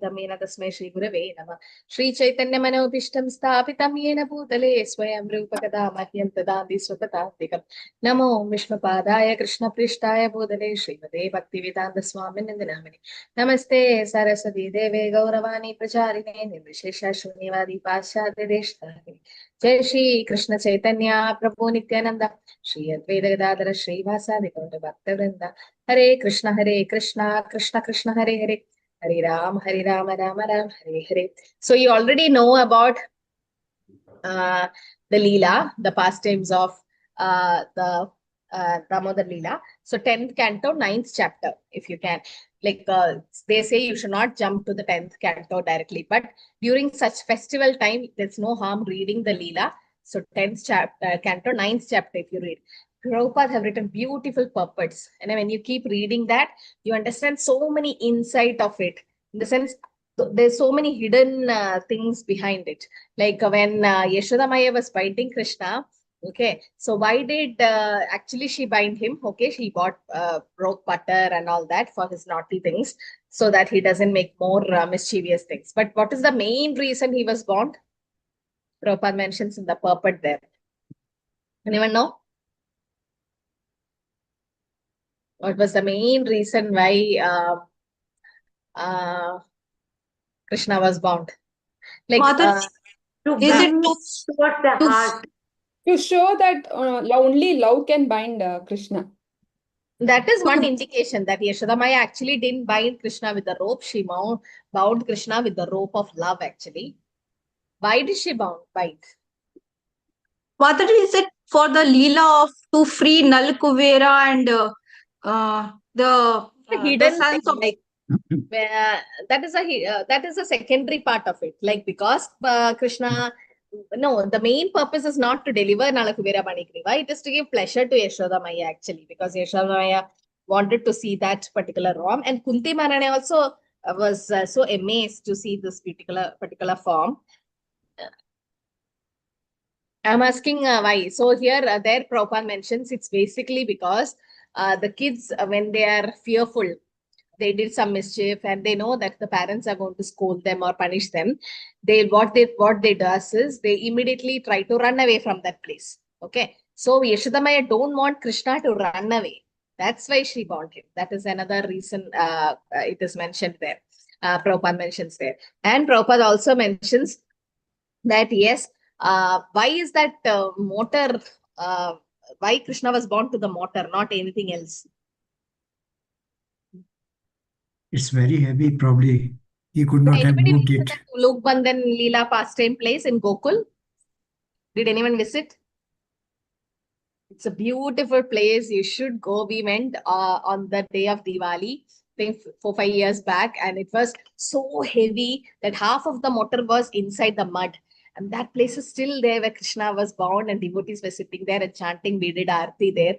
Yena Tasmai Shri Gurave Nama Shri Chaitanya Manobishtam Stapitam Yena Bhutale Swayam Rupakada Mahyam Tadandi Swapatatikam Namo Vishnupadaya Krishna Prishtaya Bhutale Srimate Bhaktivedanta Swamin Namani Namaste Saraswati Deve Gauravani Pracharine Nirvishesha Shunyavadi Paschadya Deshtari Jai Shri Krishna Chaitanya Prabhu Nityananda Shri Advaita Gadadhara Shri Vasadi Gaura Bhaktavrinda Hare Krishna, Krishna Krishna, Hare Hare, Hare Ram, Ram Ram, Hare Hare. So you already know about the Leela, the pastimes of the Damodar Leela. So 10th canto, 9th chapter, if you can. Like they say, you should not jump to the 10th canto directly. But during such festival time, there's no harm reading the Leela. So 10th chapter, canto, 9th chapter, if you read. Prabhupada have written beautiful purports. And when you keep reading that, you understand so many insight of it. In the sense, there's so many hidden things behind it. Like when Yashoda Maya was binding Krishna, okay, so why did actually she bind him? Okay, she bought broke butter and all that for his naughty things so that he doesn't make more mischievous things. But what is the main reason he was bound? Prabhupada mentions in the purport there. Anyone know? What was the main reason why Krishna was bound? Like, is it to show the heart? To show that only love can bind Krishna. That is one indication that Yashoda Maya actually didn't bind Krishna with the rope. She bound Krishna with the rope of love, actually. Why did she bind? What is it for the Leela of to free Nal Kuvera and the sons of... Like, that is a secondary part of it. Like, because Krishna... No, the main purpose is not to deliver Nalakuvera Manikriva. It is to give pleasure to Yashoda Maya, actually, because Yashoda Maya wanted to see that particular form. And Kunti Maharani also was so amazed to see this particular form. I'm asking why. So here, there Prabhupada mentions it's basically because the kids, when they are fearful, they did some mischief and they know that the parents are going to scold them or punish them. What they does is they immediately try to run away from that place. Okay. So Yashoda Maya don't want Krishna to run away. That's why she bound him. That is another reason it is mentioned there. Prabhupada mentions there. And Prabhupada also mentions that yes, why is that motor, why Krishna was bound to the motor, not anything else? It's very heavy, probably. He could not have moved it. Tulu Bandhan Leela pastime place in Gokul. Did anyone visit? It's a beautiful place. You should go. We went on the day of Diwali, I think 4-5 years back, and it was so heavy that half of the motor was inside the mud. And that place is still there where Krishna was bound and devotees were sitting there and chanting. We did Aarti there.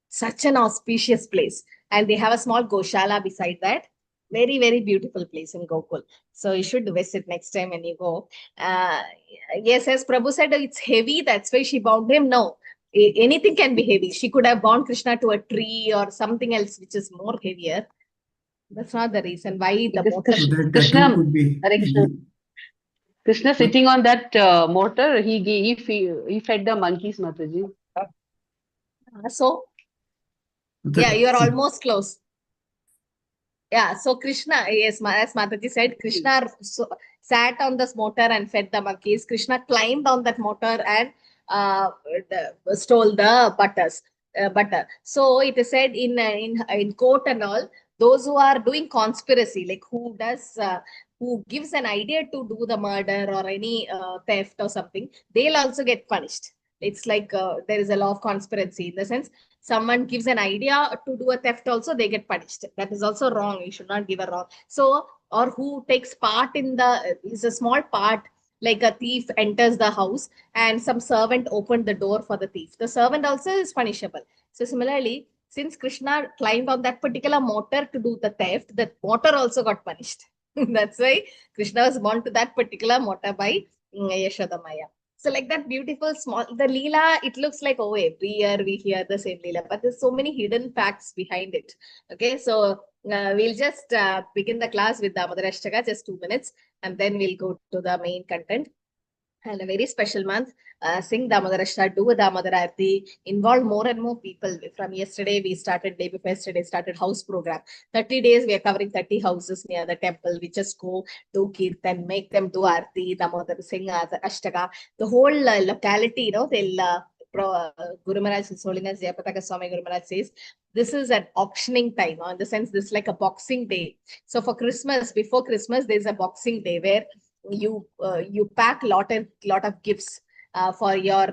Such an auspicious place. And they have a small Goshala beside that. Very, very beautiful place in Gokul. So you should visit next time when you go. Yes, as Prabhu said, it's heavy. That's why she bound him. No, anything can be heavy. She could have bound Krishna to a tree or something else which is more heavier. That's not the reason why the motor. Krishna sitting on that motor, he fed the monkeys, Mataji. So, yeah, you are almost close. Yeah, so Krishna, yes, as Mataji said, Krishna sat on this motor and fed the monkeys. Krishna climbed on that motor and stole the butter. So it is said in court and all, those who are doing conspiracy, like who gives an idea to do the murder or any theft or something, they'll also get punished. It's like there is a law of conspiracy in the sense someone gives an idea to do a theft also, they get punished. That is also wrong. You should not give a wrong. So, or who takes part in is a small part, like a thief enters the house and some servant opened the door for the thief. The servant also is punishable. So similarly, since Krishna climbed on that particular motor to do the theft, that motor also got punished. That's why Krishna was born to that particular motor by Yashoda Maya. So like that beautiful small, the Leela, it looks like, oh, every year we hear the same Leela, but there's so many hidden facts behind it. Okay, so we'll just begin the class with Damodar Ashtaka, just 2 minutes, and then we'll go to the main content. And a very special month. Sing Damodar Ashtaka, do a Damodar Aarti, involve more and more people. From yesterday, we started, day before yesterday, started house program. 30 days, we are covering 30 houses near the temple. We just go do Kirtan, make them do Aarti, Damodar, sing Ashtaka. The whole locality, they'll Guru Maharaj, His Holiness Jayapataka Swami Guru Maharaj says, this is an auctioning time, in the sense this is like a boxing day. So for Christmas, before Christmas, there's a boxing day where you pack lot of gifts for your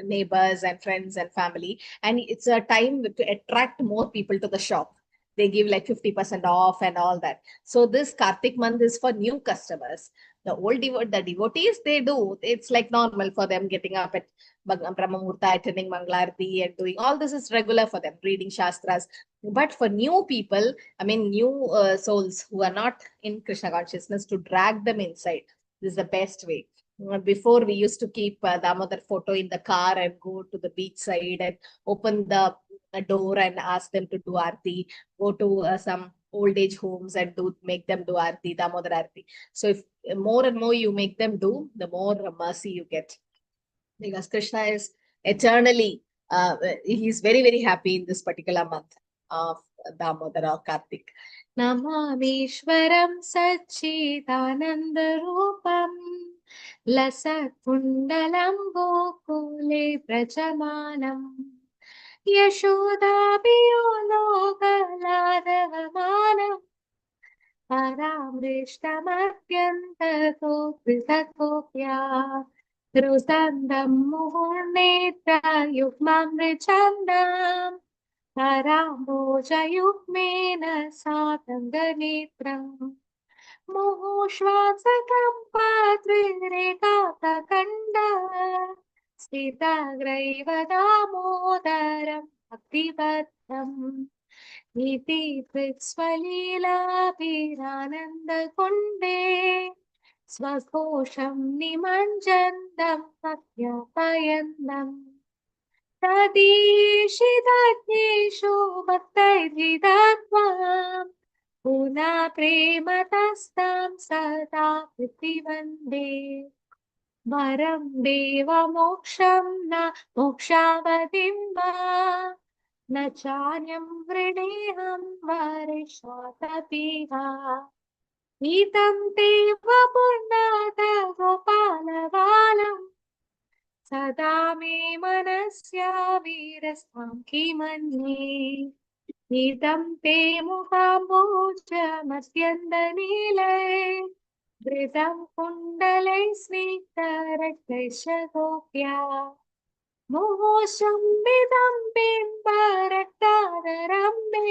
neighbors and friends and family, and it's a time to attract more people to the shop. They give like 50% off and all that. So this Kartik month is for new customers. The devotees, they do, it's like normal for them, getting up at Brahma Murta, attending Mangalarti and doing all this is regular for them, reading Shastras. But for new people, I mean, new souls who are not in Krishna consciousness, to drag them inside, this is the best way. Before, we used to keep Damodar photo in the car and go to the beach side and open the door and ask them to do Aarti, go to some old age homes and make them do Aarti, Damodar Aarti. So if more and more you make them do, the more mercy you get. Because Krishna is eternally, he's very, very happy in this particular month of Damodar or Kartik. Namamishwaram Satchidananda Rupam Lasat Kundalam Gokule Prajamanam Yashodapiyo Lokaladavamanam Paramrishtamadhyanta Krisatopya Rosandam Muhurnetra Yukmam Richandam Paramboja Yukmena Satanganitram Muhushvatsakam Patrirekata Kanda Sita Graiva Damodaram Bhaktivatam Niti Pritsvalila Pirananda Kunde Swakosham Nimanjandam Satyapayandam Tadishidadeshu Bhaktaijidatvam Puna Prematastam Sada Prithivande Varam Deva Moksham Na Mokshavadimva Nachanyam Vrineham Varishatapiha Itam Deva Purnata Gopalavalam Sada me manasya virastam kimanye Itam te mukhamboja masyandhanilay Vritam kundalay smitaraktaishagopya Mohosham vidam bimbaraktarambe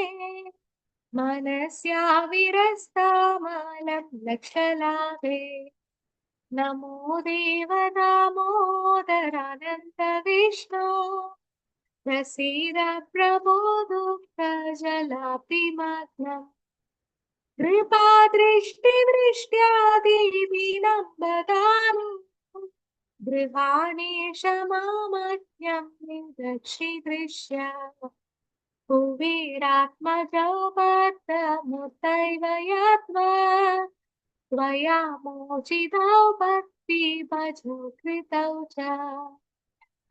Manasya virastamalam lakshalave Namo Deva Damodarananta Vishnu Prasida Prabhu Dukta Jalapimagna Kripa Drishti Vrishyadi Vinam Badanu Grihani Shamamatyam Nidakshi Drishya Kuviratma Jaupata Mutaiva Yatva Tvaya mochitau bhakti bhajo kritau cha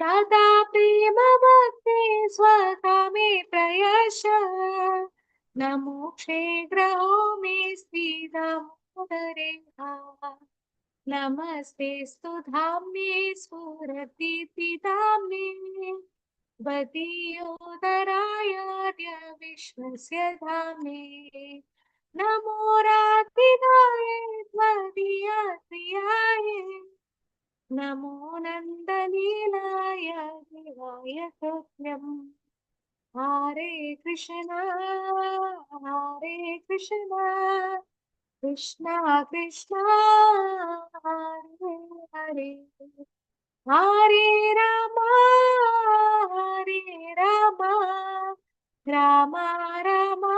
Tadapi bhakti swakame prayasha Namokshe graho me sridhamodareha Namaste studhamne spuratiti dhamne Vadiyodharayadya vishwasya dhamne Namo Radhikaye Tvadiyatriyaye Namo Nandalilaya Devaya Tutyam Hare Krishna Krishna Krishna Hare Hare Hare Rama Rama Rama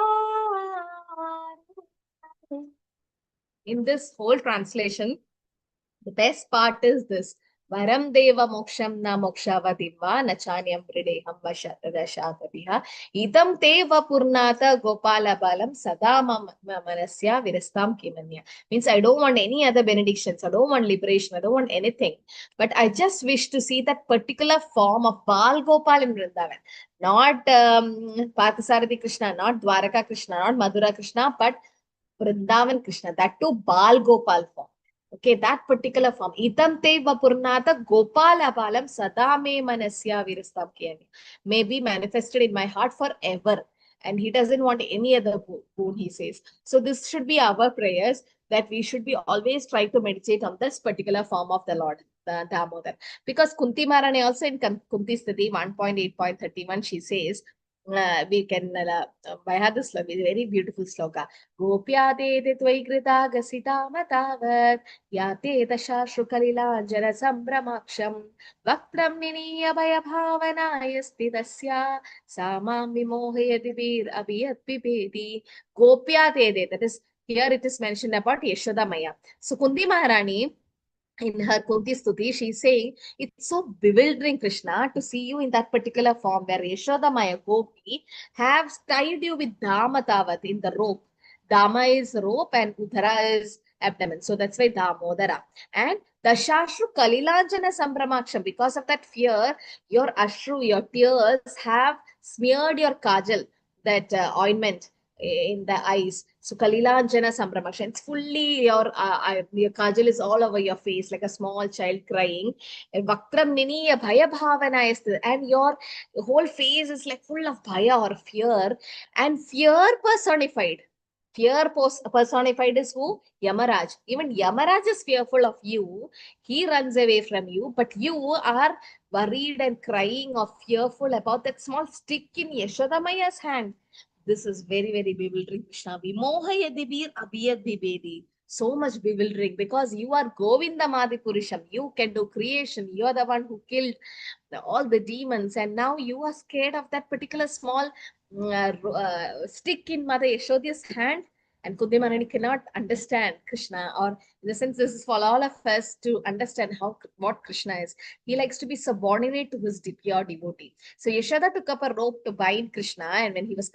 In this whole translation, the best part is this. Varam deva moksham na mokshavatimva nachanyam prideham vashatadashatatiha idam teva purnata gopala balam sada manasya virastam kimanya. Means I don't want any other benedictions, I don't want liberation, I don't want anything, but I just wish to see that particular form of Bal Gopal in Vrindavan. Not Parthasarathi Krishna, not Dwaraka Krishna, not Madhura Krishna, but Vrindavan Krishna, that too Bal Gopal form. Okay, that particular form. Itam te vapurnata Gopala Balam Sadame Manasya Virastam Kiyani. May be manifested in my heart forever. And he doesn't want any other boon, he says. So this should be our prayers, that we should be always trying to meditate on this particular form of the Lord, the Damodar. Because Kunti Maharani also in Kunti Sthiti 1.8.31, she says, we can, I have this very beautiful sloka. Gopya te tvai krita gasita matavat yate dashashru kalilanjana sambramaksham vaktram niniya bhaya bhavana yasti tasya samam vimohayati vir abhiyat vibedi. Gopya te, that is, here it is mentioned about Yashoda Maya. So Kunti Maharani, in her Kunti Stuti, she's saying, it's so bewildering, Krishna, to see you in that particular form where Yashoda Maya Gopi have tied you with Dhamatavat in the rope. Dama is rope and Udhara is abdomen. So that's why Damodara. And Dashashru Kalilanjana Sambramaksham, because of that fear, your ashru, your tears have smeared your kajal, that ointment in the eyes. So Kalilanjana Sambramaksham, it's fully your kajal is all over your face like a small child crying. Vaktram Niniya Bhaya Bhavana is, and your whole face is like full of bhaya or fear, and fear personified. Fear personified is who? Yamaraj. Even Yamaraj is fearful of you. He runs away from you, but you are worried and crying or fearful about that small stick in Yashoda Maya's hand. This is very, very bewildering, Krishna. Vimohayadibir abhiyad vibedi. So much bewildering because you are Govinda Madhipurusham. You can do creation. You are the one who killed all the demons, and now you are scared of that particular small stick in Mother Yashoda's hand. And Kunti Maharani cannot understand Krishna, or in the sense, this is for all of us to understand what Krishna is. He likes to be subordinate to his pure devotee. So Yashoda took up a rope to bind Krishna, and when he was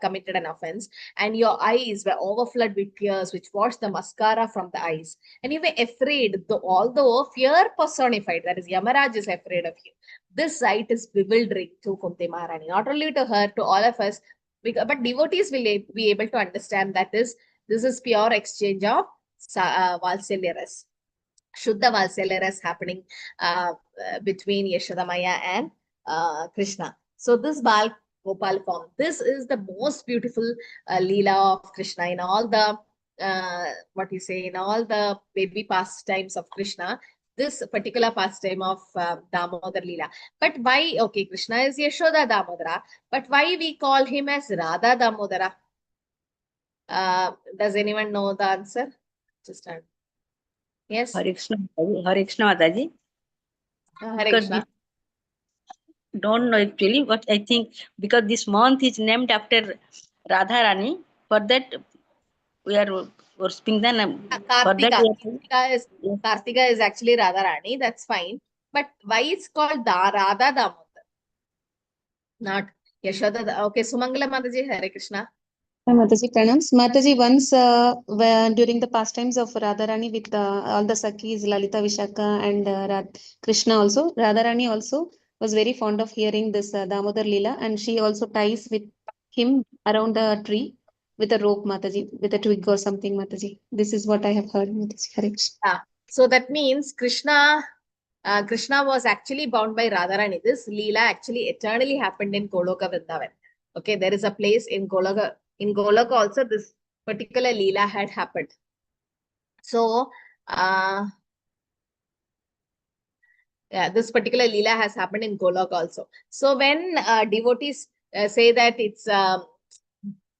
committed an offense, and your eyes were overflowed with tears, which washed the mascara from the eyes, and you were afraid, although fear personified, that is Yamaraj is afraid of you. This sight is bewildering to Kunti Maharani, not only to her, to all of us, but devotees will be able to understand that this is pure exchange of Valsalyaras. Shuddha Valsalyaras happening between Yashoda Maya and Krishna. So this Bal Gopal form, this is the most beautiful Leela of Krishna in all the, in all the baby pastimes of Krishna. This particular pastime of Damodar Leela. But why, okay, Krishna is Yashoda Damodara, but why we call him as Radha Damodara? Does anyone know the answer? Just start. Yes? Hare Krishna Mataji. Hare Krishna. Don't know actually, but I think because this month is named after Radha Rani, for that we are worshipping them. Kartika is actually Radha Rani, that's fine. But why it's called Radha Damodar? Not Yashoda. Okay, Sumangala Mataji, Hare Krishna. Mataji pranams. Mataji, once during the pastimes of Radharani with all the Sakis, Lalita Vishaka and Krishna also, Radharani also was very fond of hearing this Damodar Leela, and she also ties with him around the tree with a rope, Mataji, with a twig or something, Mataji. This is what I have heard, Mataji. Hare Krishna. So that means Krishna was actually bound by Radharani. This Leela actually eternally happened in Goloka Vrindavan. Okay, there is a place in Goloka. In Goloka also this particular Leela had happened. So, this particular Leela has happened in Goloka also. So when devotees say that it's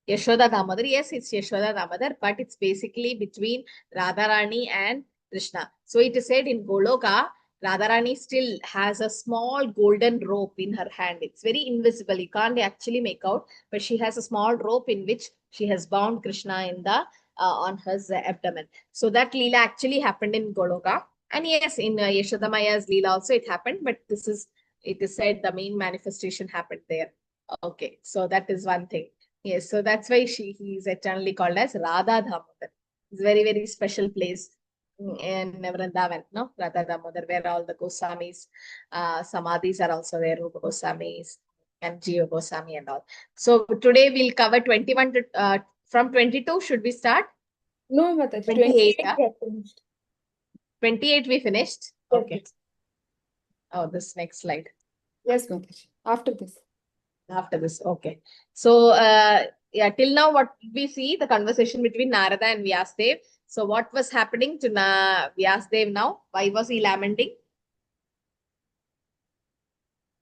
Yashoda Damodar, yes, it's Yashoda Damodar, but it's basically between Radharani and Krishna. So it is said in Goloka, Radharani still has a small golden rope in her hand. It's very invisible. You can't actually make out, but she has a small rope in which she has bound Krishna in the on her abdomen. So that Leela actually happened in Goloka. And yes, in Yashoda Maya's Leela also it happened, but it is said the main manifestation happened there. Okay, so that is one thing. Yes, so that's why he is eternally called as Radha Damodar. It's very, very special place in Vrindavan, no? Radha Damodar, where all the Goswamis, Samadhis are also there, Rupa Goswamis and Jiva Goswami and all. So today we'll cover 21 to, from 22, should we start? No, Mataji. 28, 28 huh? we have finished. 28 we finished? Yes, Okay. yes. Oh, this next slide. Yes, Mataji. After this. After this, okay. So, yeah, till now, what we see the conversation between Narada and Vyasdev. So, what was happening to Vyasdev now? Why was he lamenting?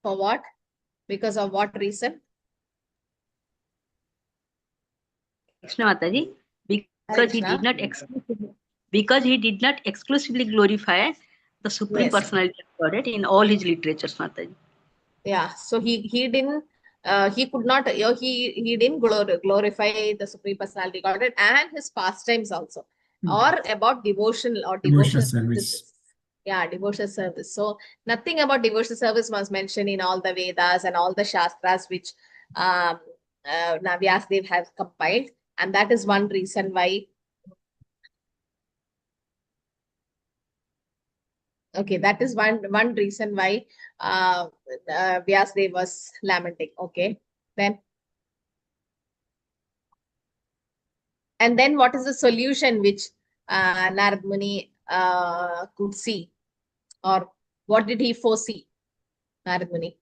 For what? Because of what reason? Krishna Mataji, because he Krishna. did not exclusively glorify the Supreme Yes. Personality of Godhead in all his literatures, Mataji. Yeah, so he didn't he could not he didn't glorify the Supreme Personality Godhead and his pastimes also, or about devotional or devotional service. Yeah, devotional service. So nothing about devotional service was mentioned in all the Vedas and all the Shastras which Vyasdev has compiled, and that is one reason why. Okay, that is one reason why Vyasdev was lamenting. Okay, then. And then what is the solution which Narad Muni could see? Or what did he foresee, Narad Muni?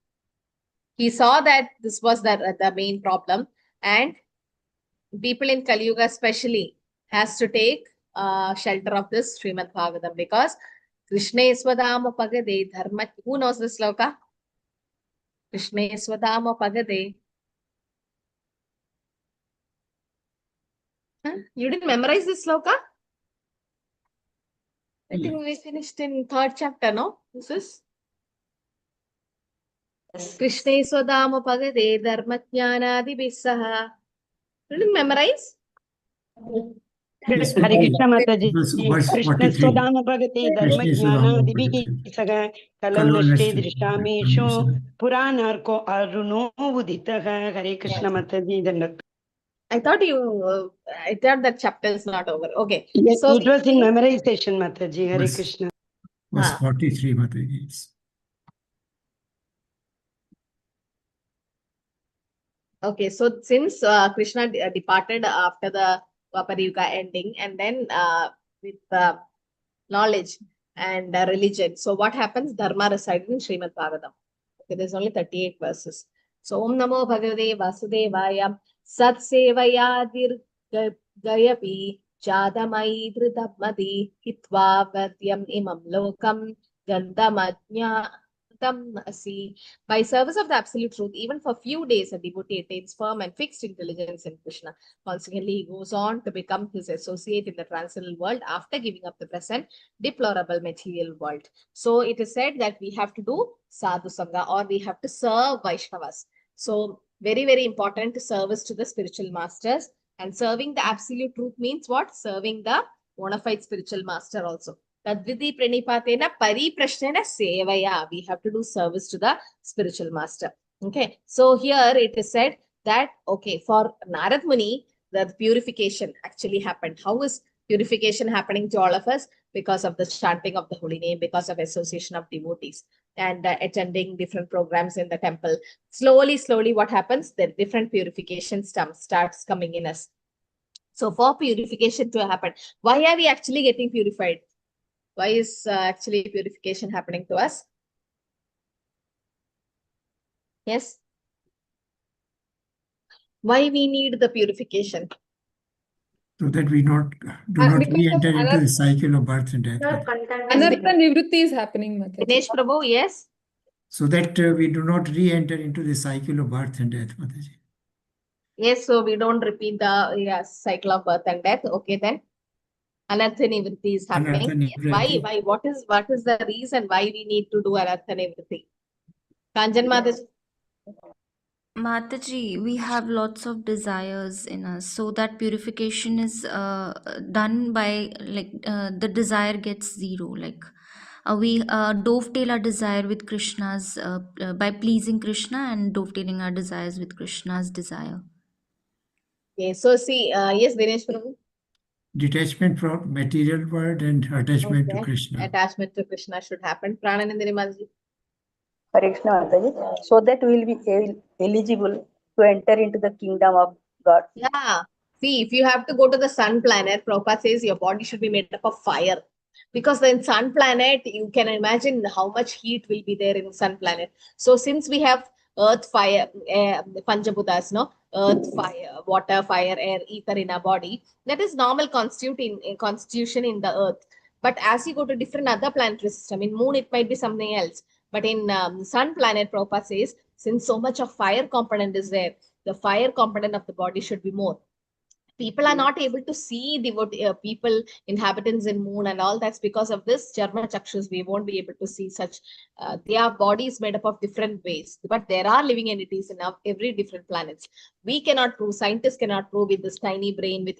He saw that this was the main problem, and people in Kali Yuga especially has to take shelter of this Srimad Bhagavatam, because Krishna Swadama Pagade Dharma. Who knows this sloka? Krishna Swadama Pagade. Huh? You didn't memorize this sloka? I think we finished in 3rd chapter, no? This is Krishna Swadama Pagade Dharma Jnanadi Bisaha. You didn't memorize? Yes, Hare Krishna Mataji. verse Krishna 43. Swadama Bhagate Dharma Krishna Jnana Swadama Dibhigi Saga Kalau Kalau Nashte Nashte Drishtamishu Puranarko Aruno Uditaha. Hare Krishna Mataji. Dandak. I thought that chapter is not over. Okay. Yes, So it was in memorization, Mataji. Hare Krishna. Verse 43, Mataji. Okay, so since Krishna departed after the Dwapara Yuga ending, and then with knowledge and religion, so what happens? Dharma resided in Srimad Bhagavatam. Okay, there's only 38 verses. So Om Namo Bhagavate Vasudevaya Sat Sevayadir Gayapi Jadamai Dhritamadi Hitva Vadyam Imam Lokam Gandamajna Asi. By service of the absolute truth, even for few days, a devotee attains firm and fixed intelligence in Krishna. Consequently, he goes on to become his associate in the transcendental world after giving up the present deplorable material world. So it is said that we have to do sadhu sangha, or we have to serve Vaishnavas. So very, very important service to the spiritual masters. And serving the absolute truth means what? Serving the bona fide spiritual master also. Tadvidi pranipatena pariprashnena sevaya. We have to do service to the spiritual master. Okay. So here it is said that, okay, for Narad Muni, the purification actually happened. How is purification happening to all of us? Because of the chanting of the holy name, because of association of devotees, and attending different programs in the temple. Slowly, what happens? The different purification starts coming in us. So for purification to happen, why are we actually getting purified? Why is actually purification happening to us? Yes? Why we need the purification? So that we do not re-enter into the cycle of birth and death. Anartha Nivritti is happening, Mataji. Dinesh Prabhu, yes? So that we do not re-enter into the cycle of birth and death, Mataji. Yes, so we don't repeat the cycle of birth and death. Okay, then. Anartha Nivritti is happening. Anartha Why? What is the reason why we need to do Anartha Nivritti? Kanjan Mataji? Mataji, we have lots of desires in us, so that purification is done by the desire gets zero. Like we dovetail our desire with Krishna's, by pleasing Krishna and dovetailing our desires with Krishna's desire. Okay, so see, yes, Dinesh Prabhu. Detachment from material world and attachment to Okay. Krishna. Attachment to Krishna should happen. Prananandini Maji. Hare Krishna Mataji. So that we will be eligible to enter into the kingdom of God. Yeah. See, if you have to go to the sun planet, Prabhupada says your body should be made up of fire. Because in sun planet, you can imagine how much heat will be there in sun planet. So since we have earth, fire, Panchabhutas, no? Earth, fire, water, fire, air, ether in our body, that is normal constitution in the earth. But as you go to different other planetary system, in moon, it might be something else. But in sun planet, Prabhupada says, since so much of fire component is there, the fire component of the body should be more. People are not able to see people, inhabitants in moon and all. That's because of this Jarma Chakshus. We won't be able to see such. Their bodies made up of different ways, but there are living entities in every different planets. We cannot prove, scientists cannot prove with this tiny brain with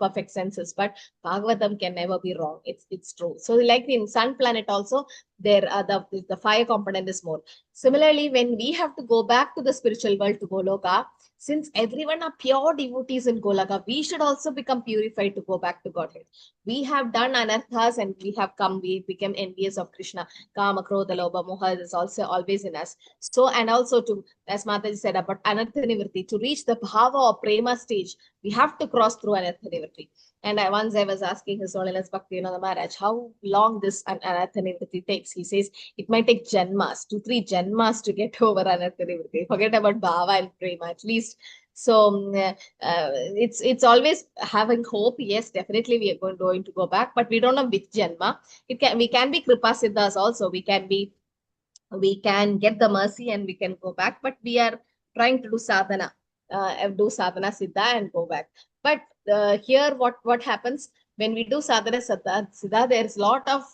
perfect senses, but Bhagavatam can never be wrong. It's true. So like in sun planet also, there are the fire component is more. Similarly, when we have to go back to the spiritual world, to Goloka, since everyone are pure devotees in Golaka, we should also become purified to go back to Godhead. We have done anarthas and we have come, we became envious of Krishna. Kama, Krodha, Lobha, Moha is also always in us. So, and also to, as Mataji said about anartha nivritti, to reach the bhava or prema stage, we have to cross through anartha nivritti. And once I was asking His Holiness Bhakti Maharaj how long this anartha nivritti takes. He says it might take janmas, 2-3 janmas to get over anartha nivritti. Forget about bhava and prema, at least. So it's always having hope. Yes, definitely we are going to go back, but we don't know which janma. We can be kripa siddhas also. We can get the mercy and we can go back, but we are trying to do sadhana, siddha and go back. But here what happens when we do sadhana siddha, there's a lot of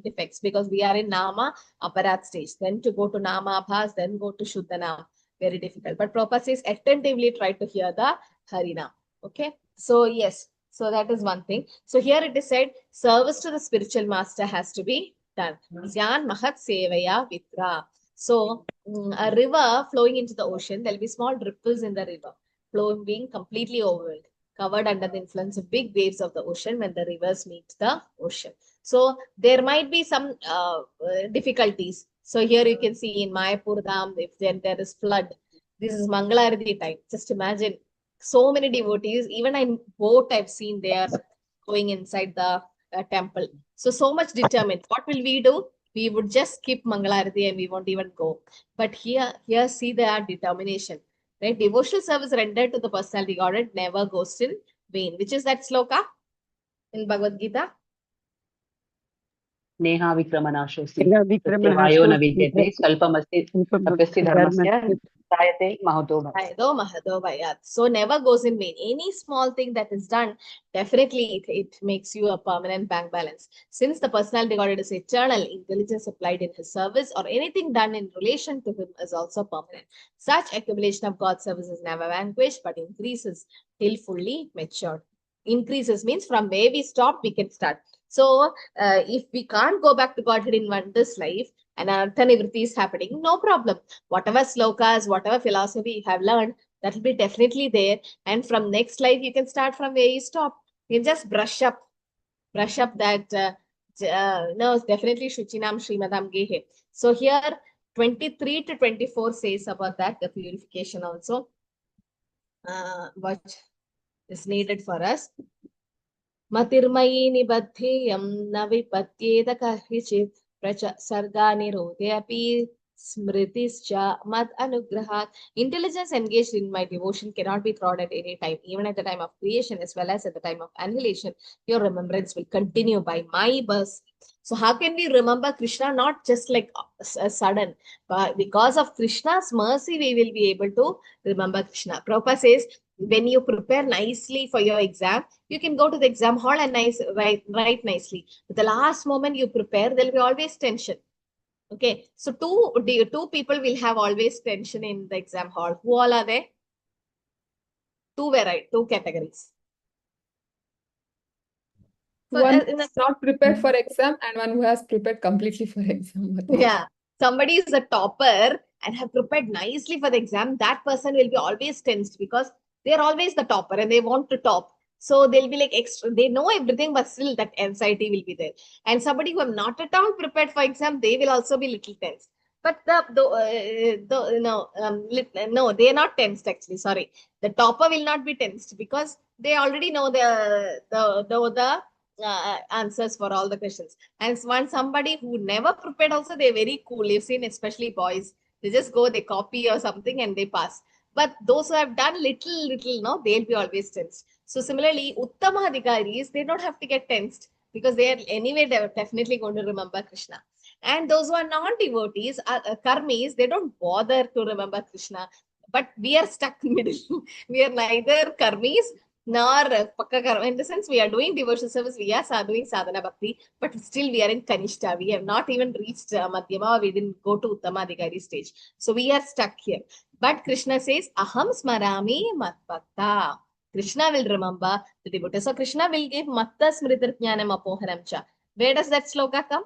defects because we are in nama aparat stage. Then to go to nama abhas, then go to shuddha, very difficult. But Prabhupada says attentively try to hear the Harina. Okay. So yes. So that is one thing. So here it is said service to the spiritual master has to be done. Syan Mahat Sevaya Vitra. So a river flowing into the ocean, there'll be small ripples in the river, flowing being completely overwhelmed, covered under the influence of big waves of the ocean when the rivers meet the ocean. So there might be some difficulties. So here you can see in Mayapur Dham, if there is flood, this is Mangaluru time. Just imagine so many devotees, even in boat I've seen they are going inside the temple. So much determined. What will we do? We would just skip Mangalarati and we won't even go. But here see their determination. Right? Devotional service rendered to the personality Godhead never goes in vain. Which is that sloka in Bhagavad Gita? Neha Vikramanasosti. Vayo na vidyate kalpamasti tapyasti dharmasya sayate mahato bhayat. So never goes in vain. Any small thing that is done, definitely it makes you a permanent bank balance. Since the personality Godhead is eternal, intelligence applied in his service or anything done in relation to him is also permanent. Such accumulation of God's service is never vanquished, but increases till fully matured. Increases means from where we stop, we can start. So if we can't go back to Godhead in this life and anartha nivritti is happening, no problem. Whatever slokas, whatever philosophy you have learned, that will be definitely there. And from next life, you can start from where you stop. You can just brush up that. No, definitely Shuchinam Srimadam Gehe. So here 23 to 24 says about that, the purification also. What is needed for us. Matirmayi nibadhyam na vipatyeda kahichit pracha sarga nirodhe api smritischa mad anugrahat. Intelligence engaged in my devotion cannot be thrown at any time, even at the time of creation as well as at the time of annihilation. Your remembrance will continue by my mercy. So how can we remember Krishna? Not just like a sudden, but because of Krishna's mercy, we will be able to remember Krishna. Prabhupada says, when you prepare nicely for your exam, you can go to the exam hall and write nicely. But the last moment you prepare, there will be always tension. Okay, so two people will have always tension in the exam hall. Who all are there? Two categories. One in who's not prepared for exam and one who has prepared completely for exam. yeah, somebody is a topper and have prepared nicely for the exam, that person will be always tensed because they're always the topper and they want to top. So they'll be like extra, they know everything, but still that anxiety will be there. And somebody who have not at all prepared for exam, they will also be little tense. But no, they are not tensed actually. Sorry, the topper will not be tensed because they already know the answers for all the questions. And once somebody who never prepared also, they're very cool. You've seen especially boys, they just go, they copy or something and they pass. But those who have done little, no, they'll be always tensed. So similarly, Uttama Adhikaris, they don't have to get tensed because they are anyway definitely going to remember Krishna. And those who are non-devotees, karmis, they don't bother to remember Krishna. But we are stuck in middle. We are neither karmis nor pakka karma. In the sense, we are doing devotional service, we are doing sadhana bhakti, but still we are in kanishta. We have not even reached madhyama, we didn't go to uttama adhikari stage. So we are stuck here. But Krishna says, aham smarami mat bhakta. Krishna will remember the devotee. So Krishna will give matta smritir jnanam apohanam cha. Where does that sloka come?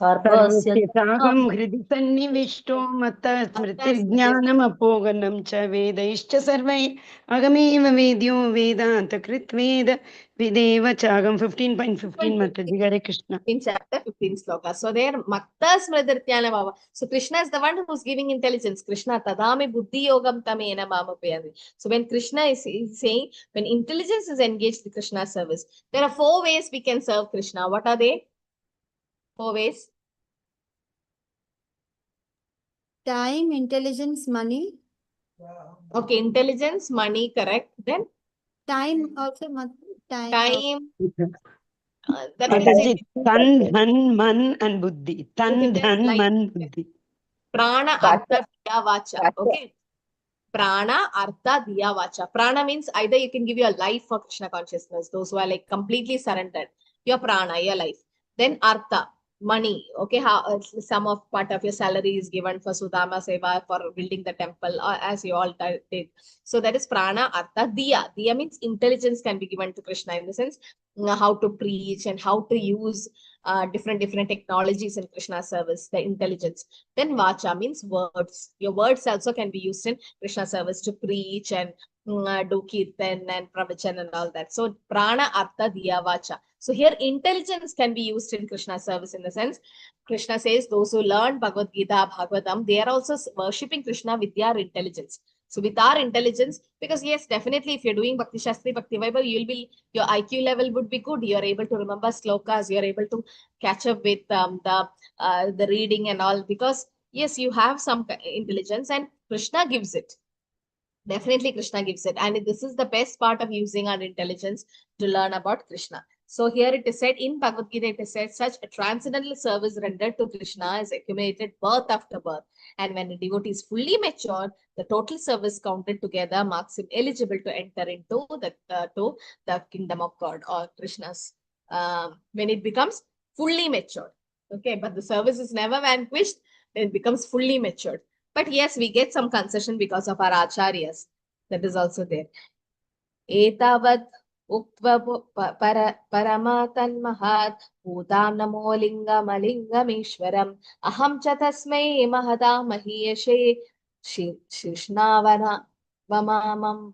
सर्वस्य साहं हृदि सन्निविष्टो मत्तः स्मृतिर्ज्ञानमपोगनं च वेदैश्च सर्वैः अहमेव वेद्यो वेदान्तकृत् वेद विदेव च अहं 15.15 Mataji. Hare Krishna. In chapter 15 sloka. So there, Matta Smritirtyana Bhava. So Krishna is the one who's giving intelligence. Krishna Tadami Buddhi Yogam Tamena Mama Payani. So when Krishna is saying, when intelligence is engaged in Krishna service, there are 4 ways we can serve Krishna. What are they? 4 ways. Time, intelligence, money. Okay, intelligence, money, correct. Then Time also, time. Mataji, tan, dhan, man and buddhi. Tan, dhan, man, buddhi. Prana, artha, diya, vacha. Okay. Prana, artha, diya, vacha. Prana means either you can give your life for Krishna consciousness, those who are like completely surrendered. Your prana, your life. Then artha, money. Okay, how some of part of your salary is given for Sudama Seva, for building the temple, as you all did. So that is prana, artha, diya. Diya means intelligence can be given to Krishna in the sense how to preach and how to use different technologies in Krishna service, the intelligence. Then vacha means words. Your words also can be used in Krishna service to preach and do kirtan and pravachan and all that. So prana, artha, diya, vacha. So here intelligence can be used in Krishna service in the sense, Krishna says those who learn Bhagavad Gita, Bhagavatam, they are also worshipping Krishna with their intelligence. So with our intelligence, because yes, definitely if you're doing Bhakti Shastri, Bhakti Vaibav, your IQ level would be good. You're able to remember slokas, you're able to catch up with the reading and all, because yes, you have some intelligence and Krishna gives it. Definitely Krishna gives it. And this is the best part of using our intelligence to learn about Krishna. So here it is said in Bhagavad Gita, it is said, such a transcendental service rendered to Krishna is accumulated birth after birth. And when a devotee is fully matured, the total service counted together marks him eligible to enter into the kingdom of God or Krishna's, when it becomes fully matured. Okay, but the service is never vanquished, then it becomes fully matured. But yes, we get some concession because of our acharyas. That is also there. Etavad uktva paramatan mahat bhutam namo lingam alingam aham cha tasmai mahata mahiyashe shishnavana vamamam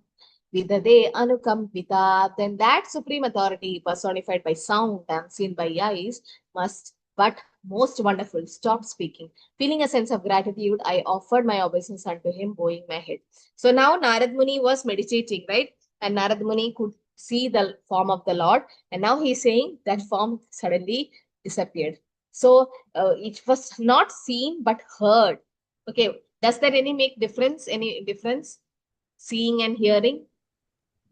vidade anukampita. Then that supreme authority personified by sound and seen by eyes must, but most wonderful, stop speaking. Feeling a sense of gratitude, I offered my obeisance unto him, bowing my head. So now Narad Muni was meditating, right? And Narad Muni could see the form of the Lord. And now he's saying that form suddenly disappeared. So it was not seen, but heard. Okay. Does that any difference? Seeing and hearing?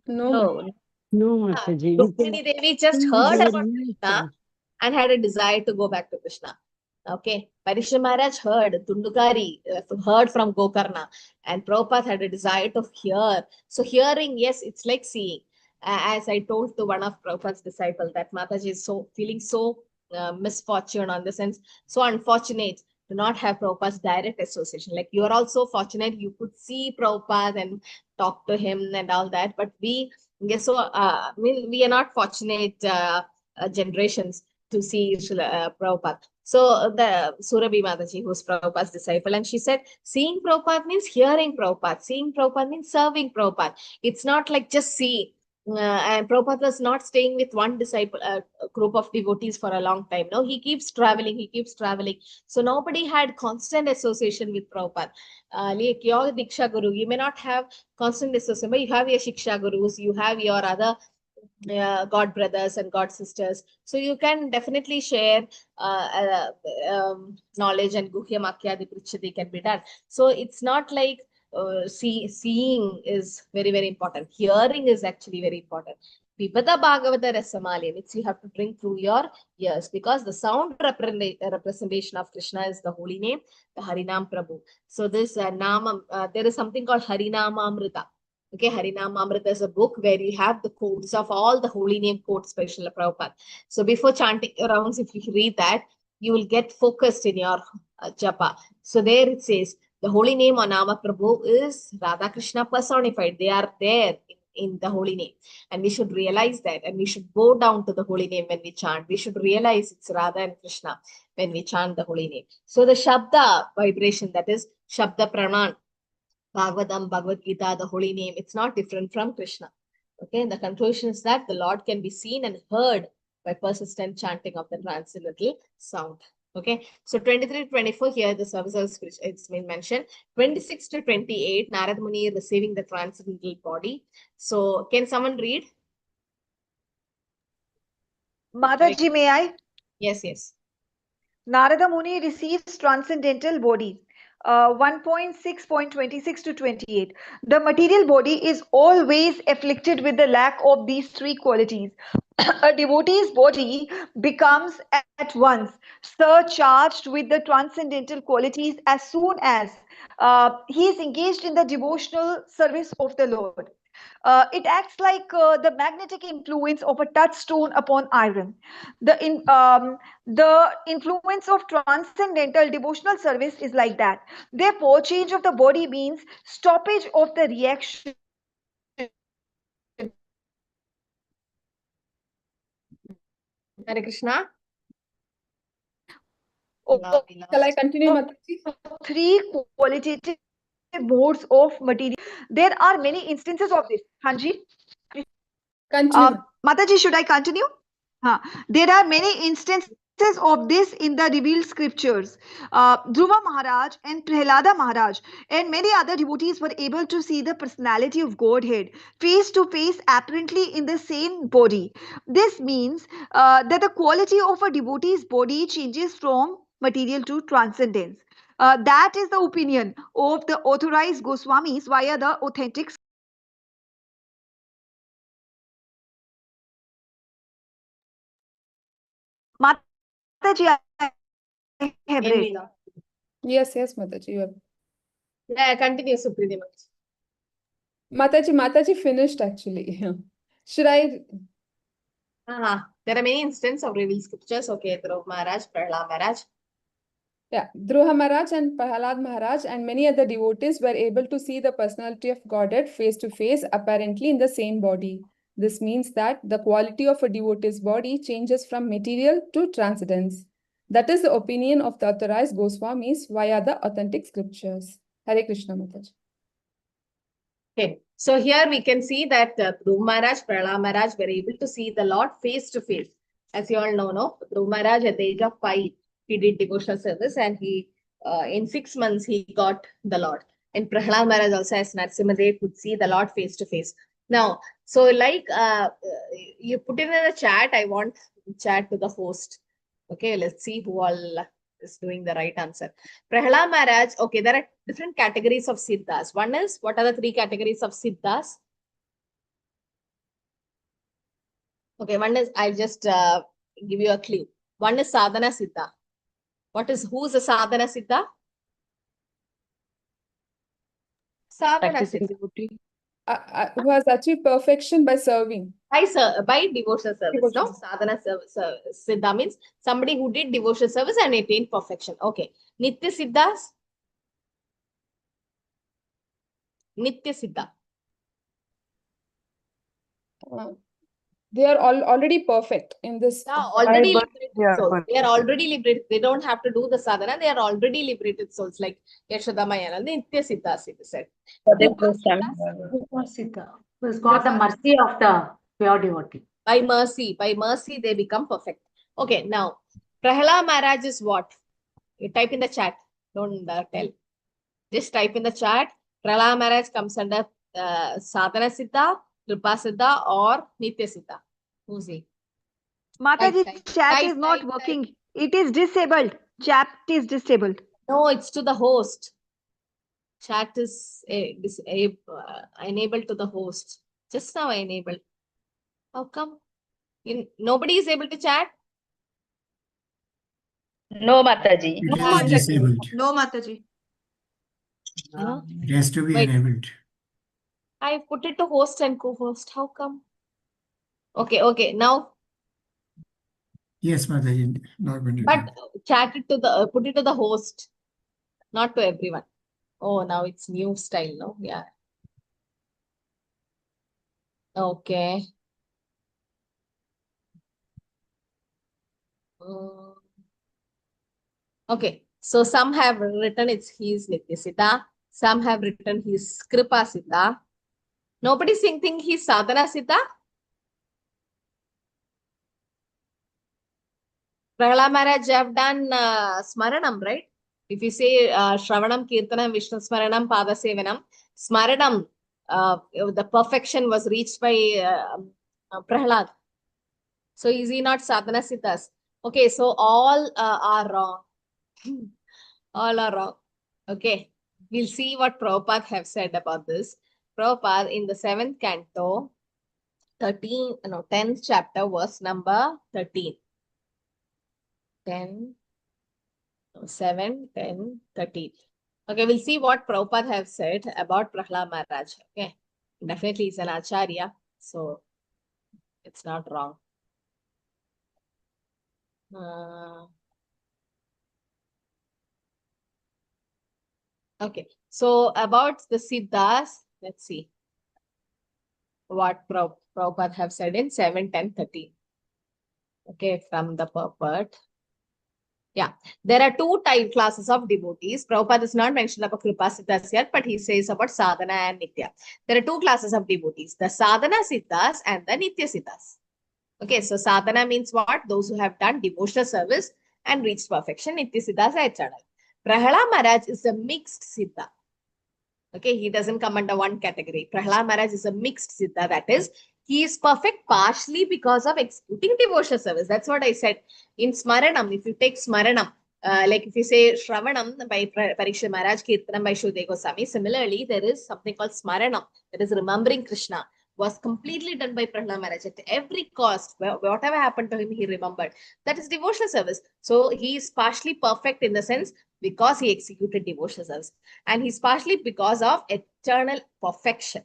No. No, Mataji. Rukmini Devi just heard about Krishna and had a desire to go back to Krishna. Okay. Parishra Maharaj heard, Tundukari heard from Gokarna, and Prabhupada had a desire to hear. So hearing, yes, it's like seeing. As I told to one of Prabhupada's disciples, that Mataji is feeling so misfortune, on the sense, so unfortunate to not have Prabhupada's direct association. Like you are also fortunate, you could see Prabhupada and talk to him and all that, but we Okay, so I mean, we are not fortunate generations to see Prabhupada. So the Surabhi Mataji, who's Prabhupada's disciple, and she said, seeing Prabhupada means hearing Prabhupada. Seeing Prabhupada means serving Prabhupada. It's not like just seeing. And Prabhupada was not staying with one disciple, a group of devotees for a long time. No, he keeps traveling, he keeps traveling. So nobody had constant association with Prabhupada. Like your Diksha Guru, you may not have constant association, but you have your Shiksha Gurus, you have your other God brothers and God sisters. So you can definitely share knowledge, and Guhya Makyadi Prichadi can be done. So it's not like seeing is very, very important. Hearing is actually very important. Pibada Bhagavata Rasamali, which you have to drink through your ears, because the sound representation of Krishna is the holy name, the Harinam Prabhu. So this there is something called Harinama Amrita. Okay, Harinama Amrita is a book where you have the quotes of all the holy name quotes by Srila Prabhupada. So before chanting rounds, if you read that, you will get focused in your japa. So there it says, the holy name or Nama Prabhu is Radha Krishna personified. They are there in the holy name. And we should realize that. And we should bow down to the holy name when we chant. We should realize it's Radha and Krishna when we chant the holy name. So the Shabda vibration, that is Shabda Pranan, Bhagavatam, Bhagavad Gita, the holy name, it's not different from Krishna. Okay, and the conclusion is that the Lord can be seen and heard by persistent chanting of the transcendental sound. Okay, so 23 to 24 here, the services it's been mentioned. 26 to 28, Narad Muni receiving the transcendental body. So, can someone read? Mataji, may I? Yes, yes. Narada Muni receives transcendental body. 1.6.26 to 28. The material body is always afflicted with the lack of these three qualities. A devotee's body becomes at once surcharged with the transcendental qualities as soon as he is engaged in the devotional service of the Lord. It acts like the magnetic influence of a touchstone upon iron. The influence of transcendental devotional service is like that. Therefore, change of the body means stoppage of the reaction. Hare Krishna. Shall I continue, Mataji? Three qualitative modes of material. There are many instances of this. Hanji? Continue. Mataji, should I continue? There are many instances of this in the revealed scriptures. Dhruva Maharaj and Prahlada Maharaj and many other devotees were able to see the personality of Godhead face to face, apparently in the same body. This means that the quality of a devotee's body changes from material to transcendence. That is the opinion of the authorized Goswamis via the authentic. Mataji, I have read. Yes, Mataji, you have. Yeah, continue, Supreme. Mataji finished actually. Should I? There are many instances of revealed scriptures. Okay, Dhruva Maharaj, Prahlad Maharaj. Yeah, Dhruva Maharaj and Prahlad Maharaj and many other devotees were able to see the personality of Godhead face to face, apparently in the same body. This means that the quality of a devotee's body changes from material to transcendence. That is the opinion of the authorized Goswamis via the authentic scriptures. Hare Krishna, Mataji. Okay, so here we can see that Dhruva Maharaj, Prahlad Maharaj were able to see the Lord face to face. As you all know, no? Dhruva Maharaj at the age of 5, he did devotional service, and he in 6 months he got the Lord. And Prahlad Maharaj also, as Narasimhadev, could see the Lord face to face. Now, so like you put in the chat, I want chat to the host. Okay, let's see who all is doing the right answer. Prahlad Maharaj, okay, there are different categories of Siddhas. One is, what are the 3 categories of Siddhas? Okay, one is, I'll just give you a clue. One is Sadhana Siddha. Who's a Sadhana Siddha? Sadhana Siddha. Who has achieved perfection by serving. By devotional service, no? Sadhana Siddha means somebody who did devotional service and attained perfection. Okay. Nitya Siddhas? Nitya Siddha. They are already perfect in this. Yeah, already By birth, liberated they are souls. perfect. They are already liberated. They don't have to do the sadhana. They are already liberated souls, like Yashoda Maya, the Nitya Siddhas, it is said. Who's got the mercy of the pure devotee. By mercy, they become perfect. Okay, now Prahalad Maharaj is what? You type in the chat. Don't tell. Just type in the chat. Prahalad Maharaj comes under Sadhana Siddha, Kripa Siddha, or Nitya Siddha. Who's he? Mataji, Type. chat is not working. It is disabled. Chat is disabled. No, it's to the host. Chat is enabled to the host. Just now enabled. How come? Nobody is able to chat? No, Mataji. It is disabled. No, Mataji. No? It has to be Wait. enabled. I put it to host and co-host. How come? Okay. Now, Yes, Mataji. Not going to but do. chat it to the put it to the host, not to everyone. Oh, now it's new style, no? Yeah. Okay. Okay. So some have written he is Nityasiddha. Some have written he is Kripa Siddha. Nobody think he is Sadhana Siddha? Prahalad Maharaj have done Smaranam, right? If you say Shravanam, Kirtanam, Vishnu Smaranam, Pada Sevanam, Smaranam, the perfection was reached by Prahalad. So is he not Sadhana Siddhas? Okay, so all are wrong. All are wrong. Okay, we'll see what Prabhupada have said about this. Prabhupada in the 7th canto, 10th chapter, verse number 13. 10, 7, 10, 13. Okay, we'll see what Prabhupada have said about Prahalad Maharaj. Okay, definitely he's an Acharya, so it's not wrong. Okay, so about the Siddhas, let's see what Prabhupada have said in 7, 10, 13. Okay, from the purport. Yeah, there are two classes of devotees. Prabhupada is not mentioned about Kripa Siddhas yet, but he says about Sadhana and Nitya. There are two classes of devotees, the Sadhana Siddhas and the Nitya Siddhas. Okay, so Sadhana means what? Those who have done devotional service and reached perfection. Nitya Siddhas are eternal. Prahalad Maharaj is a mixed Siddha. Okay, he doesn't come under one category. Prahalad Maharaj is a mixed Siddha. That is, he is perfect partially because of executing devotional service. That's what I said. In Smaranam, if you take Smaranam, like if you say Shravanam by Parikshit Maharaj, Kirtanam by Shuddha Goswami, similarly, there is something called Smaranam, that is remembering Krishna, was completely done by Prahalad Maharaj. At every cost, whatever happened to him, he remembered. That is devotional service. So he is partially perfect in the sense because he executed devotional service. And he's partially because of eternal perfection.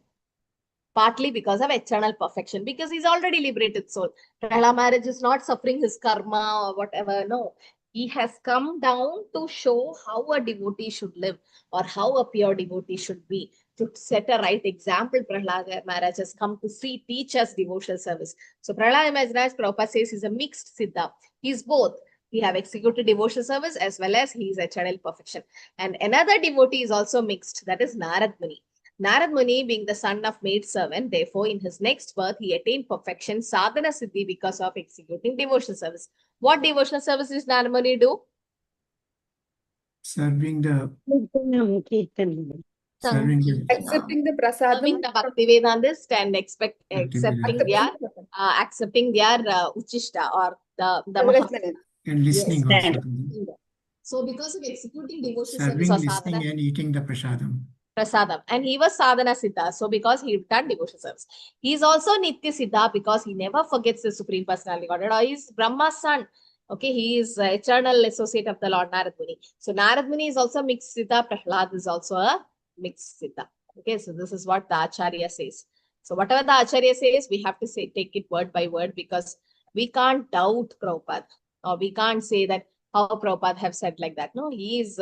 Partly because of eternal perfection, because he's already liberated soul. Prahalad Maharaj is not suffering his karma or whatever. No, he has come down to show how a devotee should live or how a pure devotee should be. To set a right example, Prahalad Maharaj has come to teach us devotional service. So Prahalad Maharaj, Prabhupada says, he's a mixed Siddha. He's both. He have executed devotional service as well as he is eternal perfection. And another devotee is also mixed, that is Narad Muni. Narad Muni being the son of maidservant, therefore in his next birth he attained perfection, sadhana siddhi, because of executing devotional service. What devotional service does Narad Muni do? Serving the Accepting the prasadam. Serving the Bhakti Vedantist and accepting their uchishta or the Maha. And listening Yes. also. So because of executing devotional Serving, service or listening, sadhana, and eating the prasadam. Prasadam. And he was Sadhana Siddha. So because he done devotional service. He is also Nitya Siddha because he never forgets the Supreme Personality of Godhead. He is Brahma's son. Okay, he is eternal associate of the Lord Narad Muni. So Narad Muni is also mixed Siddha. Prahlad is also a mixed Siddha. Okay, so this is what the Acharya says. So whatever the Acharya says, we have to take it word by word, because we can't doubt Prabhupada, or we can't say that how Prabhupada have said like that. No, he is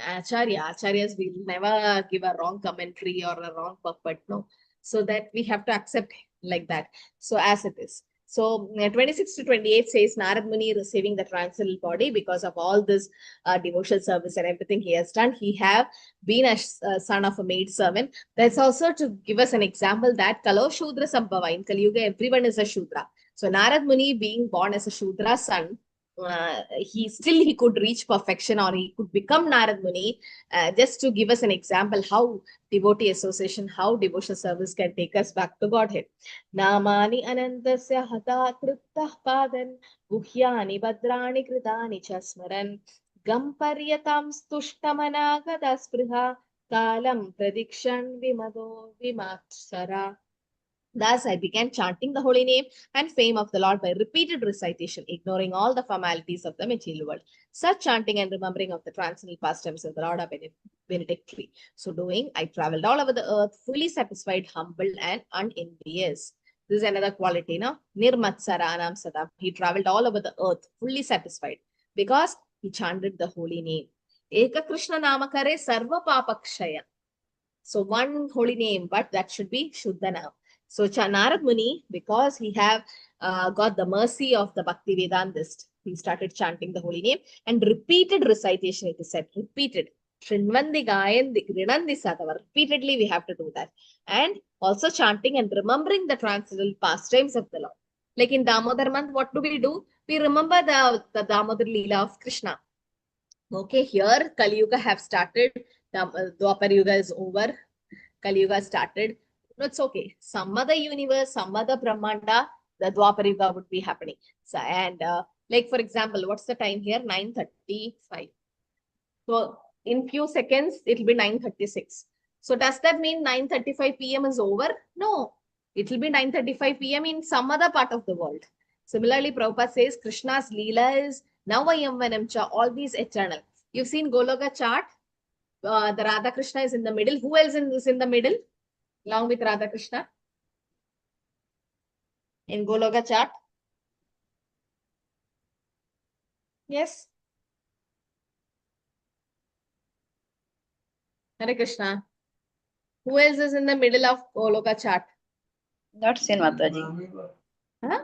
Acharya. Acharyas will never give a wrong commentary or a wrong purport. No. So that we have to accept like that. So as it is. So 26 to 28 says Narad Muni receiving the transcendental body because of all this devotional service and everything he has done. He have been a son of a maid servant. That's also to give us an example that Kalo Shudra Sambhava. In Kali Yuga, everyone is a Shudra. So Narad Muni being born as a Shudra son, he could reach perfection, or he could become Narad Muni, just to give us an example how devotee association, how devotional service can take us back to Godhead. Namani anandasya hata kriptah padan guhyani badrani kritani chasmaran gamparyatam stushtamana sprha kalam pradikshan vimado vimaksara. Thus, I began chanting the holy name and fame of the Lord by repeated recitation, ignoring all the formalities of the material world. Such chanting and remembering of the transcendental pastimes of the Lord are benedictory. So doing, I traveled all over the earth, fully satisfied, humble, and unenvious. This is another quality, no? Nirmatsaranam sadam. He traveled all over the earth, fully satisfied, because he chanted the holy name. Eka Krishna Namakare Sarva Papakshaya. So one holy name, but that should be Shuddha. So Narad Muni, because he have got the mercy of the Bhakti Vedantist, he started chanting the holy name and repeated recitation, it is said, repeated. Shrinvandi Gayandi Grinandi Sadava. Repeatedly we have to do that. And also chanting and remembering the transcendental pastimes of the Lord. Like in Damodar month, what do? We remember the Damodar Leela of Krishna. Okay, here Kali Yuga have started. Dwapar Yuga is over. Kali Yuga started. No, it's okay. Some other universe, some other Brahmanda, the Dwapar Yuga would be happening. So, and like for example, what's the time here? 9:35. So in few seconds, it will be 9:36. So does that mean 9:35 p.m. is over? No, it will be 9:35 p.m. in some other part of the world. Similarly, Prabhupada says Krishna's Leela is Navayamvanamcha, always eternal. You've seen Goloka chart. The Radha Krishna is in the middle. Who else is in the middle? Along with Radha Krishna in Goloka chart. Yes. Hare Krishna. Who else is in the middle of Goloka chart? Not seen, Mataji. Huh?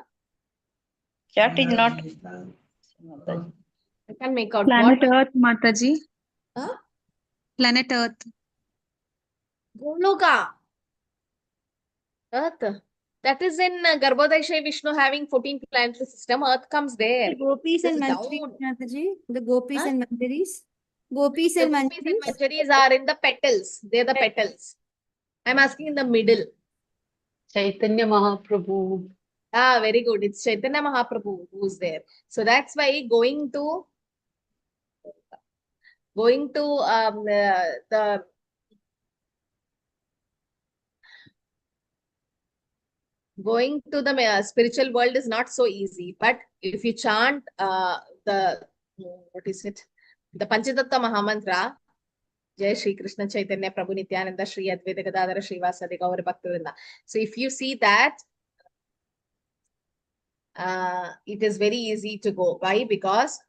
Chart is not seen, Mataji. I can make out Planet what? Earth, Mataji. Huh? Planet Earth. Goloka. Earth. That is in Garbhodaya Vishnu having 14 planetary system. Earth comes there. The gopis and manjaris, Mataji. The gopis and manjaris. Gopis and manjaris are in the petals. They're the petals. I'm asking in the middle. Chaitanya Mahaprabhu. Ah, very good. It's Chaitanya Mahaprabhu who's there. So that's why going to the spiritual world is not so easy. But if you chant what is it? The Panchatattva Mahamantra, Jai Shri Krishna Chaitanya Prabhu Nityananda Shri Advaita Gadadhara Srivasadi Gaura Bhaktivinoda. So if you see that, it is very easy to go. Why? Because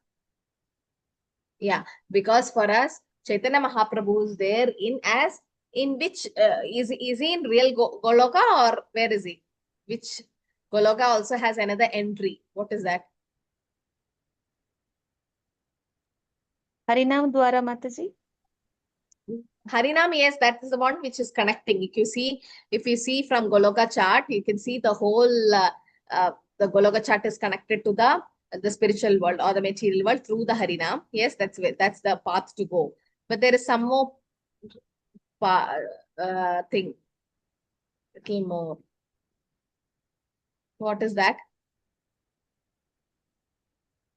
for us, Chaitanya Mahaprabhu is there in which is he in real Goloka, or where is he? Which Goloka also has another entry. What is that? Harinam Dwara, Mataji. Harinam, yes, that is the one which is connecting. If you see from Goloka chart, you can see the whole the Goloka chart is connected to the spiritual world or the material world through the Harinam. Yes, that's the path to go. But there is some more thing. Little more. What is that?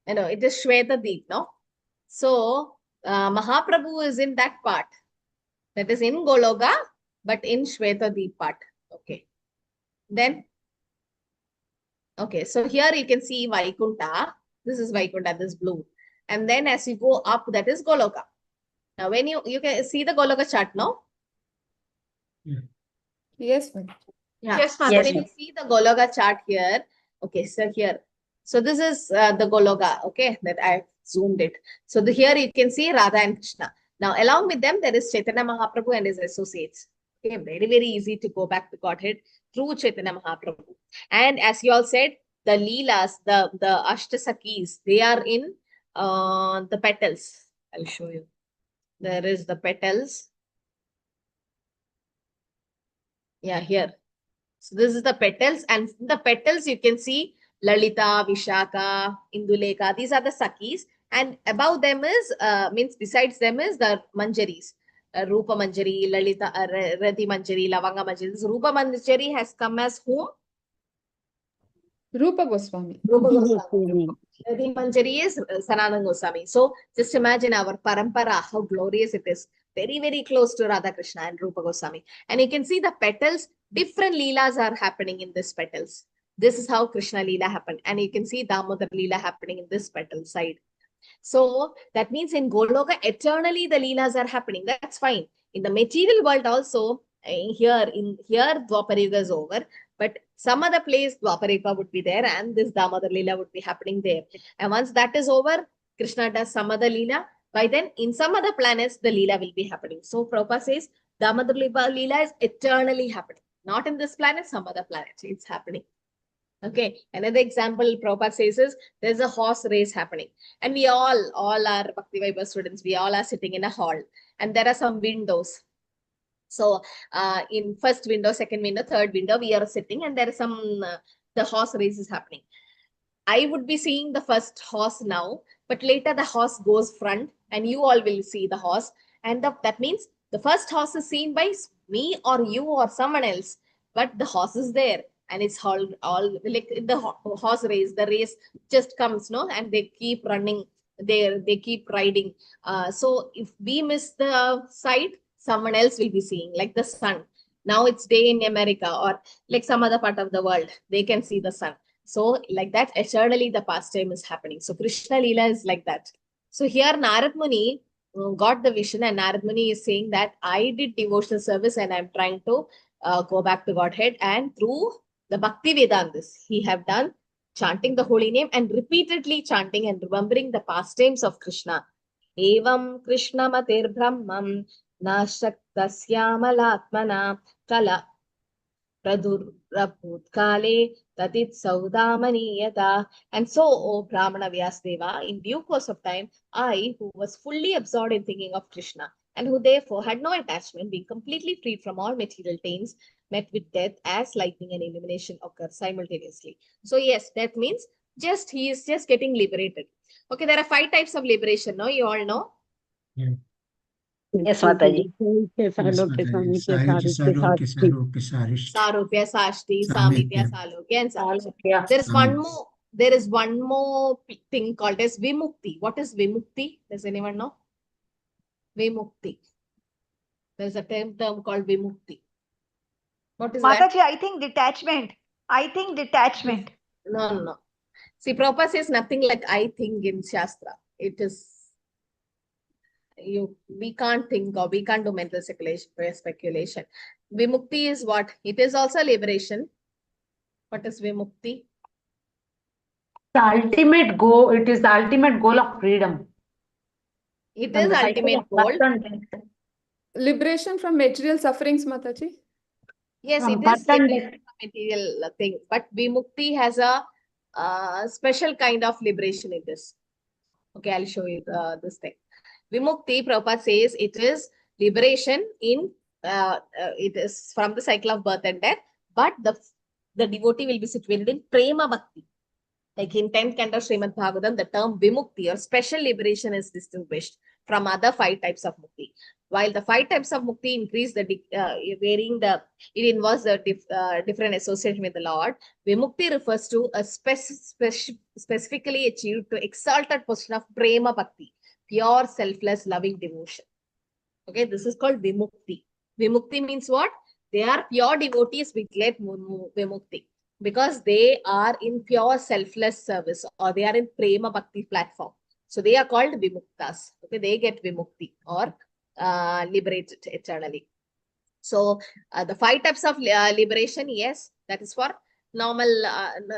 I know it is Shweta Deep, no? So Mahaprabhu is in that part. That is in Goloka, but in Shweta Deep part. Okay. Then, okay, so here you can see Vaikunta. This is Vaikunta, this blue. And then as you go up, that is Goloka. Now, when you can see the Goloka chart, no? Yes, ma'am. Yeah. Yes, So ma'am. when you see the Goloka chart here, okay, so here. So this is the Goloka, okay, that I zoomed it. So here you can see Radha and Krishna. Now, along with them, there is Chaitanya Mahaprabhu and his associates. Okay, very, very easy to go back to Godhead. through Chaitanya Mahaprabhu. And as you all said, the Leelas, the Ashtasakis, they are in the petals. I'll show you. There is the petals. Yeah, here. So this is the petals, and in the petals you can see Lalita, Vishaka, Induleka. These are the Sakis, and above them is means besides them is the Manjaris. Rupa Manjari, Lalita, Rati Manjari, Lavanga Manjari. This Rupa Manjari has come as whom? Rupa Goswami. Rupa Goswami. Rati Manjari is Sanatana Goswami. So just imagine our parampara, how glorious it is. Very, very close to Radha Krishna and Rupa Goswami. And you can see the petals, different leelas are happening in this petals. This is how Krishna Leela happened. And you can see Damodar Leela happening in this petal side. So that means in Goloka, eternally the leelas are happening. That's fine. In the material world also, here Dwapara Yuga is over, but some other place Dwapara Yuga would be there and this Damodar Leela would be happening there. And once that is over, Krishna does some other Leela. By then, in some other planets, the Leela will be happening. So Prabhupada says, Damodar Leela is eternally happening. Not in this planet, some other planet. It's happening. Okay. Another example Prabhupada says is, there's a horse race happening. And we all are Bhakti Vaibav students, we all are sitting in a hall. And there are some windows. So in first window, second window, third window, we are sitting and there is some, the horse race is happening. I would be seeing the first horse now, but later the horse goes front and you all will see the horse. And that means the first horse is seen by me or you or someone else, but the horse is there. And it's all like the horse race, the race just comes, no? And they keep running, they keep riding. So if we miss the sight, someone else will be seeing, like the sun. Now it's day in America or like some other part of the world, they can see the sun. So like that, eternally the pastime is happening. So Krishna Leela is like that. So here Narad Muni got the vision and Narad Muni is saying that I did devotional service and I'm trying to go back to Godhead, and through the Bhakti Vedantas, he have done chanting the holy name and repeatedly chanting and remembering the pastimes of Krishna. Evam Krishna Matir Brahmam Nashaktasyamalātmana Kala Pradurabhutkale Tatit Saudamaniyata. And so, O Brahmana Vyasdeva, in due course of time, I, who was fully absorbed in thinking of Krishna, and who therefore had no attachment, being completely freed from all material taints, met with death as lightning and illumination occur simultaneously. So yes, death means he is just getting liberated. Okay, there are 5 types of liberation, no? You all know? Yeah. Yes, Mataji. Sarupya, Sashti, Samipya, Salokya, and Salokya. There is one more thing called as Vimukti. What is Vimukti? Does anyone know? Vimukti. There's a term called Vimukti. What is Mataji, that? I think detachment. No. See, Prabhupada says nothing like I think in Shastra. It is, we can't think or we can't do mental speculation. Vimukti is what? It is also liberation. What is Vimukti? The ultimate goal, it is the ultimate goal of freedom. It From is the cycle ultimate of goal. birth and death. Liberation from material sufferings, Mataji. Yes, From it birth is and liberation from material thing, but Vimukti has a special kind of liberation in this. Okay, I'll show you this thing. Vimukti, Prabhupada says, it is liberation in, it is from the cycle of birth and death, but the devotee will be situated in Prema Bhakti. Like in 10th canto Srimad Bhagavatam, the term Vimukti or special liberation is distinguished from other 5 types of Mukti. While the 5 types of Mukti increase the it involves a different association with the Lord. Vimukti refers to a specifically achieved to exalted position of Prema Bhakti, pure selfless loving devotion. Okay, this is called Vimukti. Vimukti means what? They are pure devotees with get Vimukti because they are in pure selfless service or they are in Prema Bhakti platform. So they are called Vimuktas. Okay, they get Vimukti or liberated eternally. So the 5 types of liberation, yes, that is for normal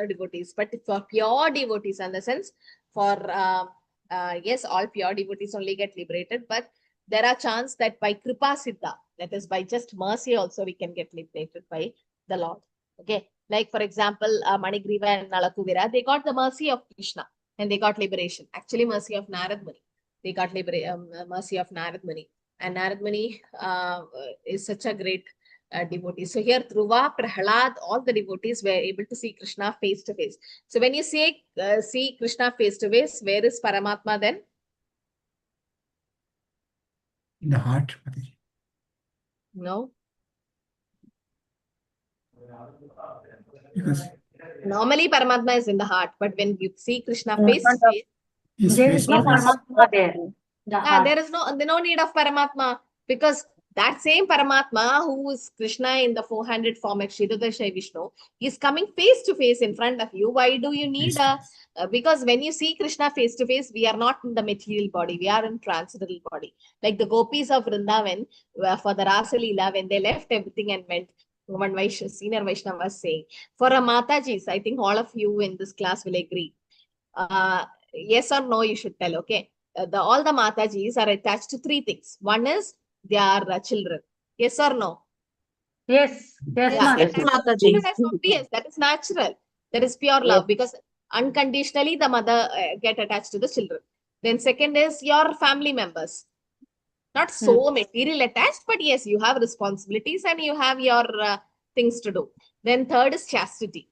devotees, but for pure devotees, in the sense for yes, all pure devotees only get liberated, but there are chances that by Kripa Siddha, that is by just mercy also we can get liberated by the Lord. Okay, like for example, Manigriva and Nalakuvira, they got the mercy of Krishna and they got liberation. Actually, mercy of Narad Muni. They got mercy of Narad Muni. And Narad Muni is such a great devotee. So here, Dhruva, Prahalad, all the devotees were able to see Krishna face to face. So when you say see Krishna face to face, where is Paramatma then? In the heart, Mataji. No. Because Normally, Paramatma is in the heart, but when you see Krishna In face to front of- face, his There face is no to face. Paramatma there. The heart. there is no need of Paramatma, because that same Paramatma who is Krishna in the 400 form of Kshirodashai Vishnu is coming face to face in front of you. Why do you need because when you see Krishna face to face, we are not in the material body, we are in transcendental body. Like the gopis of Vrindavan for the Rasa Leela, when they left everything and went, one senior Vaishnava was saying, for a Matajis, I think all of you in this class will agree. Yes or no, you should tell, okay? All the Matajis are attached to three things. One is their children. Yes or no? Yes, yes, Yeah, Mataji. that is obvious. That is natural. That is pure Yes. love, because unconditionally the mother get attached to the children. Then second is your family members. Not so material attached, but yes, you have responsibilities and you have your things to do. Then third is chastity.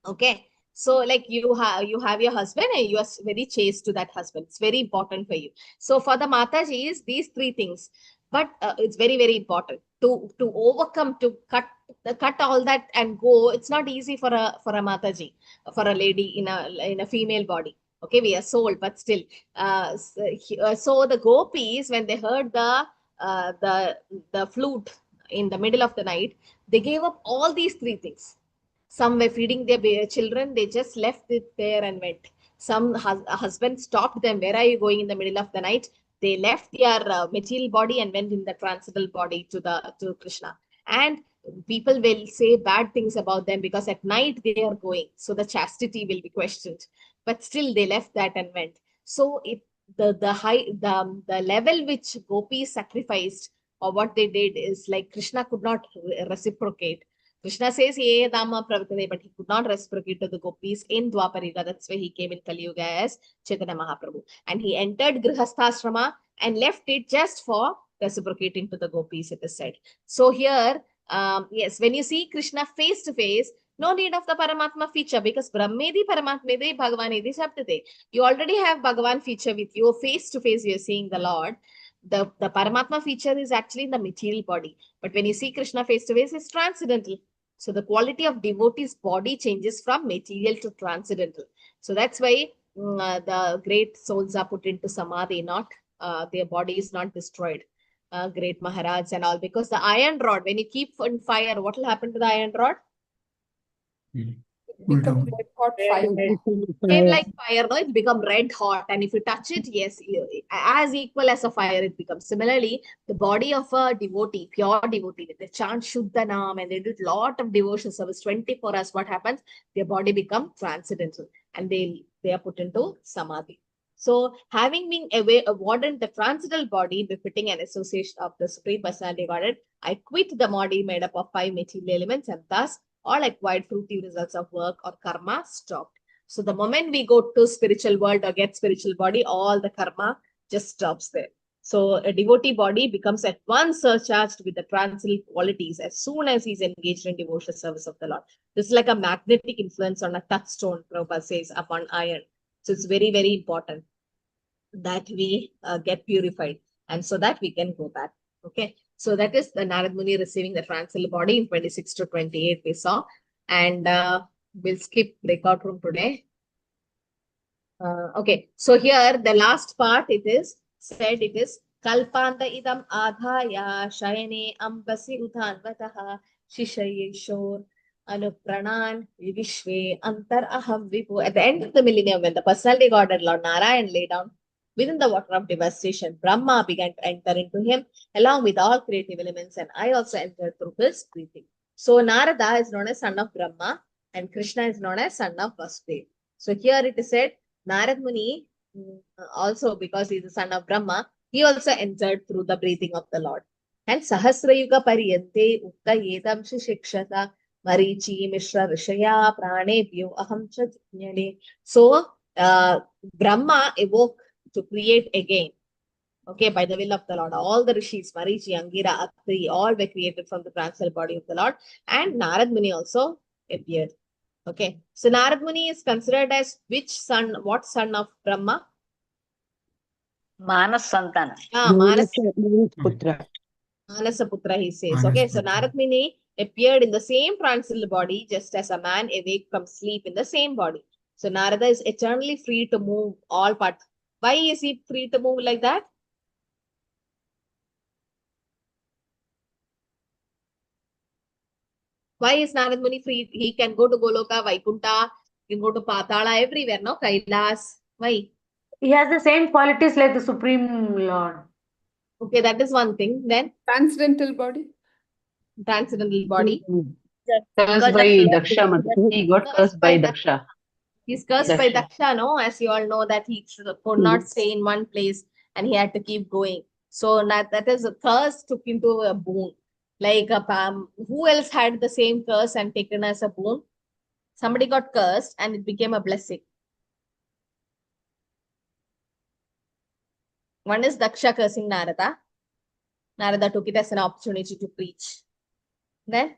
Okay, so like you have your husband and you are very chaste to that husband. It's very important for you. So for the Matajis, these three things, but it's very, very important to overcome, to cut all that and go. It's not easy for a Mataji, for a lady in a female body. Okay, we are soul, but still. So the gopis, when they heard the flute in the middle of the night, they gave up all these three things. Some were feeding their children, they just left it there and went. Some husband stopped them. Where are you going in the middle of the night? They left their material body and went in the transcendental body to Krishna. And people will say bad things about them because at night they are going. So the chastity will be questioned. But still they left that and went. So the level which gopis sacrificed or what they did is like Krishna could not reciprocate. Krishna says, Ye Dhamma Pravartate, but he could not reciprocate to the gopis in Dwapara. That's why he came in Kali Yuga as Chaitanya Mahaprabhu. And he entered Grihasthashrama and left it just for reciprocating to the gopis, it is said. So here, yes, when you see Krishna face to face, no need of the Paramatma feature, because Brahmedi, Paramatmedi, Bhagavanedi, Saptate. You already have Bhagavan feature with you. Face to face, you're seeing the Lord. The Paramatma feature is actually in the material body. But when you see Krishna face to face, it's transcendental. So the quality of devotee's body changes from material to transcendental. So that's why the great souls are put into samadhi, not their body is not destroyed. Great Maharaj and all, because the iron rod, when you keep on fire, what will happen to the iron rod? Become red hot fire. Flame like fire, no? It become red hot, and if you touch it, yes, as equal as a fire, it becomes. Similarly, the body of a devotee, pure devotee, with the chant Shuddha Nam, and they did lot of devotion service 24 hours. What happens? Their body become transcendental, and they are put into samadhi. So, having been awarded the transcendental body befitting an association of the Supreme Personality Godhead, I quit the body made up of 5 material elements, and thus all acquired fruitive results of work or karma stopped. So the moment we go to spiritual world or get spiritual body, all the karma just stops there. So a devotee body becomes at once surcharged with the transcendental qualities as soon as he's engaged in devotional service of the Lord. This is like a magnetic influence on a touchstone, Prabhupada says, upon iron. So it's very, very important that we get purified, and so that we can go back. Okay. So that is the Narad Muni receiving the transcendental body in 26 to 28 we saw. And we'll skip breakout room today. Okay. So here the last part, it is said, it is Kalpanda idam adhaya shayane ambasi udhanvataha shishayeshor anupranan vishve antar aham vipu. At the end of the millennium, when the personality Godhead Lord Narayan lay down within the water of devastation, Brahma began to enter into him along with all creative elements, and I also entered through his breathing. So Narada is known as son of Brahma and Krishna is known as son of Vasudeva. So here it is said, Narad Muni also, because he is the son of Brahma, he also entered through the breathing of the Lord. And Sahasra Yuga Pariyante Ukta Yedam Shikshata Marichi, Mishra, Rishaya, Pranebhyo, Aham cha Jnane. So, Brahma awoke to create again. Okay, by the will of the Lord. All the rishis, Marichi, Angira, Atri, all were created from the transcendental body of the Lord. And Narad Muni also appeared. Okay, so Narad Muni is considered as which son, what son of Brahma? Manas Santana. Manas Putra. Manasaputra, he says. Okay, so Narad Muni appeared in the same transcendental body just as a man awake from sleep in the same body. So Narada is eternally free to move all parts. Why is he free to move like that? Why is Narad Muni free? He can go to Goloka, Vaikunta, he can go to Patala, everywhere, no? Kailas. Why? He has the same qualities like the Supreme Lord. Okay, that is one thing. Then Transcendental body. transcendental body. Cursed by Daksha, Mataji. He got cursed by Daksha. He's cursed by Daksha, no? As you all know that he could not stay in one place and he had to keep going. So that is a curse took into a boon. Like who else had the same curse and taken as a boon? Somebody got cursed and it became a blessing. One is Daksha cursing Narada. Narada took it as an opportunity to preach. Then,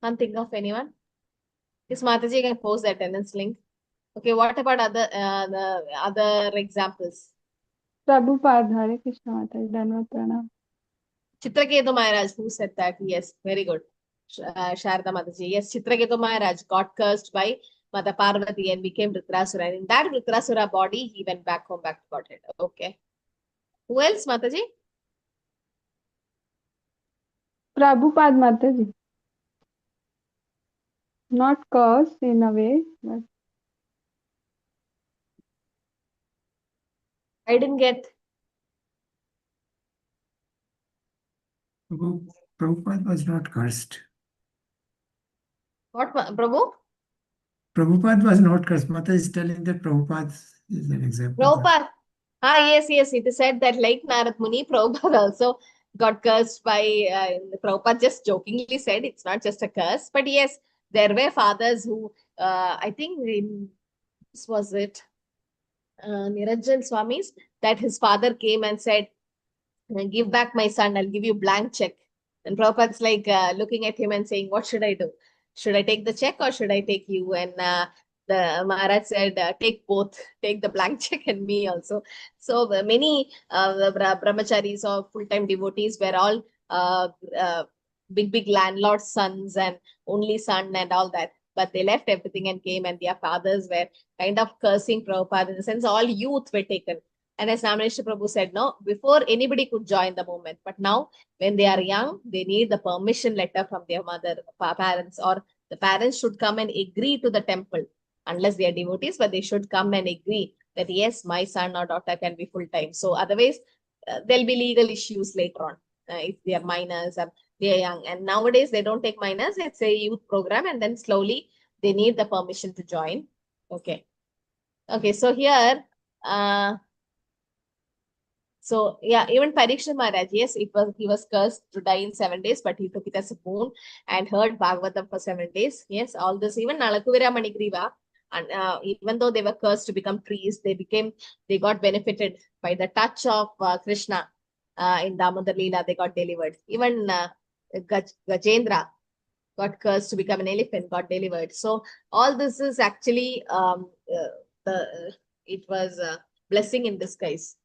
can't think of anyone. Is Mataji can post the attendance link. Okay, what about the other examples? Prabhupada, Hare Krishna Mataji, Dhanvat Pranam. Chitraketu Maharaj, who said that? Yes, very good. Sharda Mataji. Yes, Chitraketu Maharaj got cursed by Mata Parvati and became Vritrasura. And in that Vritrasura body, he went back home, back to Godhead. Okay. Who else, Mataji? Prabhupada Mataji. Not cursed in a way, but I didn't get. Prabhupada was not cursed. What, Prabhu? Prabhupada was not cursed. Mata is telling that Prabhupada is an example. Prabhupada. Yes. It is said that like Narad Muni, Prabhupada also got cursed by, Prabhupada just jokingly said it's not just a curse. But yes, there were fathers who, I think this was it, Niranjan Swami's, that his father came and said, give back my son, I'll give you blank check. And Prabhupada's like looking at him and saying, what should I do? Should I take the check or should I take you? And the Maharaj said, take both, take the blank check and me also. So many brahmacharis or full-time devotees were all big landlord's sons and only son and all that. But they left everything and came, and their fathers were kind of cursing Prabhupada in the sense all youth were taken. And as Namaneshwar Prabhu said, no, before anybody could join the movement, but now when they are young, they need the permission letter from their mother, parents, or the parents should come and agree to the temple, unless they are devotees, but they should come and agree that yes, my son or daughter can be full-time. So otherwise, there'll be legal issues later on if they are minors or they are young. And nowadays, they don't take minors. It's a youth program, and then slowly they need the permission to join. Okay. Okay, so here, so yeah, even Parikshit Maharaj, yes, he was cursed to die in 7 days, but he took it as a boon and heard Bhagavatam for 7 days. Yes, all this, even Nalakuvira Manigriva, and even though they were cursed to become priests, they got benefited by the touch of Krishna in Damodar Leela. They got delivered. Even Gajendra got cursed to become an elephant, got delivered. So all this is actually it was a blessing in disguise.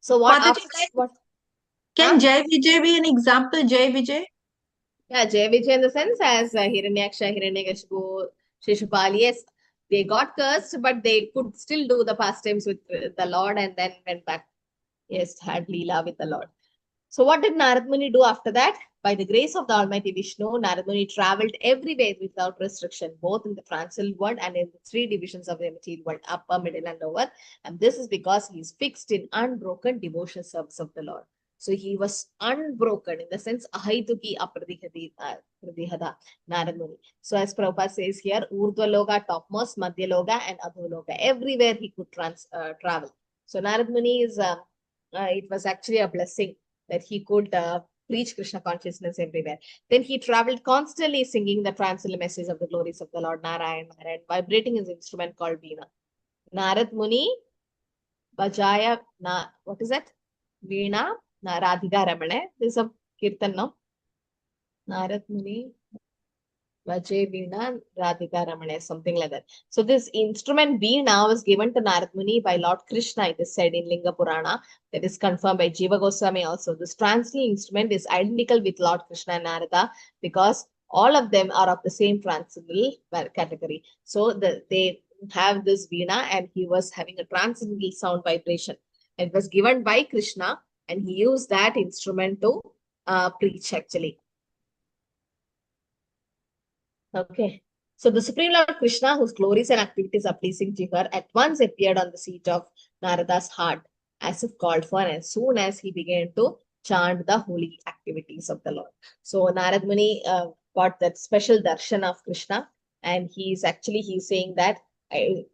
So what? Can Jai Vijay be an example? Jai Vijay? Yeah, Jai Vijay in the sense as Hiranyaksha, Hiranyakashipu, Shishupal, yes, they got cursed, but they could still do the pastimes with the Lord and then went back. Yes, had Leela with the Lord. So what did Narad Muni do after that? By the grace of the Almighty Vishnu, Narad Muni traveled everywhere without restriction, both in the transcendental world and in the 3 divisions of the material world, upper, middle, and lower. And this is because he is fixed in unbroken devotion service of the Lord. So he was unbroken in the sense, Ahaituki apradihada, Narad Muni. So as Prabhupada says here, Urdhva Loka, topmost, Madhya Loka, and Adho Loka. Everywhere he could travel. So Narad Muni is, it was actually a blessing that he could preach Krishna consciousness everywhere. Then he traveled constantly singing the transcendental message of the glories of the Lord Narayan, vibrating his instrument called Veena. Narad Muni Bajaya, what is that? Veena, Radhika Ramane. This is a kirtan, no? Narad Muni Vajay Veena, Radhika Ramane, something like that. So this instrument Veena was given to Narad Muni by Lord Krishna, it is said in Linga Purana. That is confirmed by Jiva Goswami also. This transcendental instrument is identical with Lord Krishna and Narada because all of them are of the same transcendental category. So they have this Veena and he was having a transcendental sound vibration. It was given by Krishna and he used that instrument to preach actually. Okay. So the Supreme Lord Krishna, whose glories and activities are pleasing to her, at once appeared on the seat of Narada's heart as if called for, and as soon as he began to chant the holy activities of the Lord. So Narad Muni got that special darshan of Krishna, and he's saying that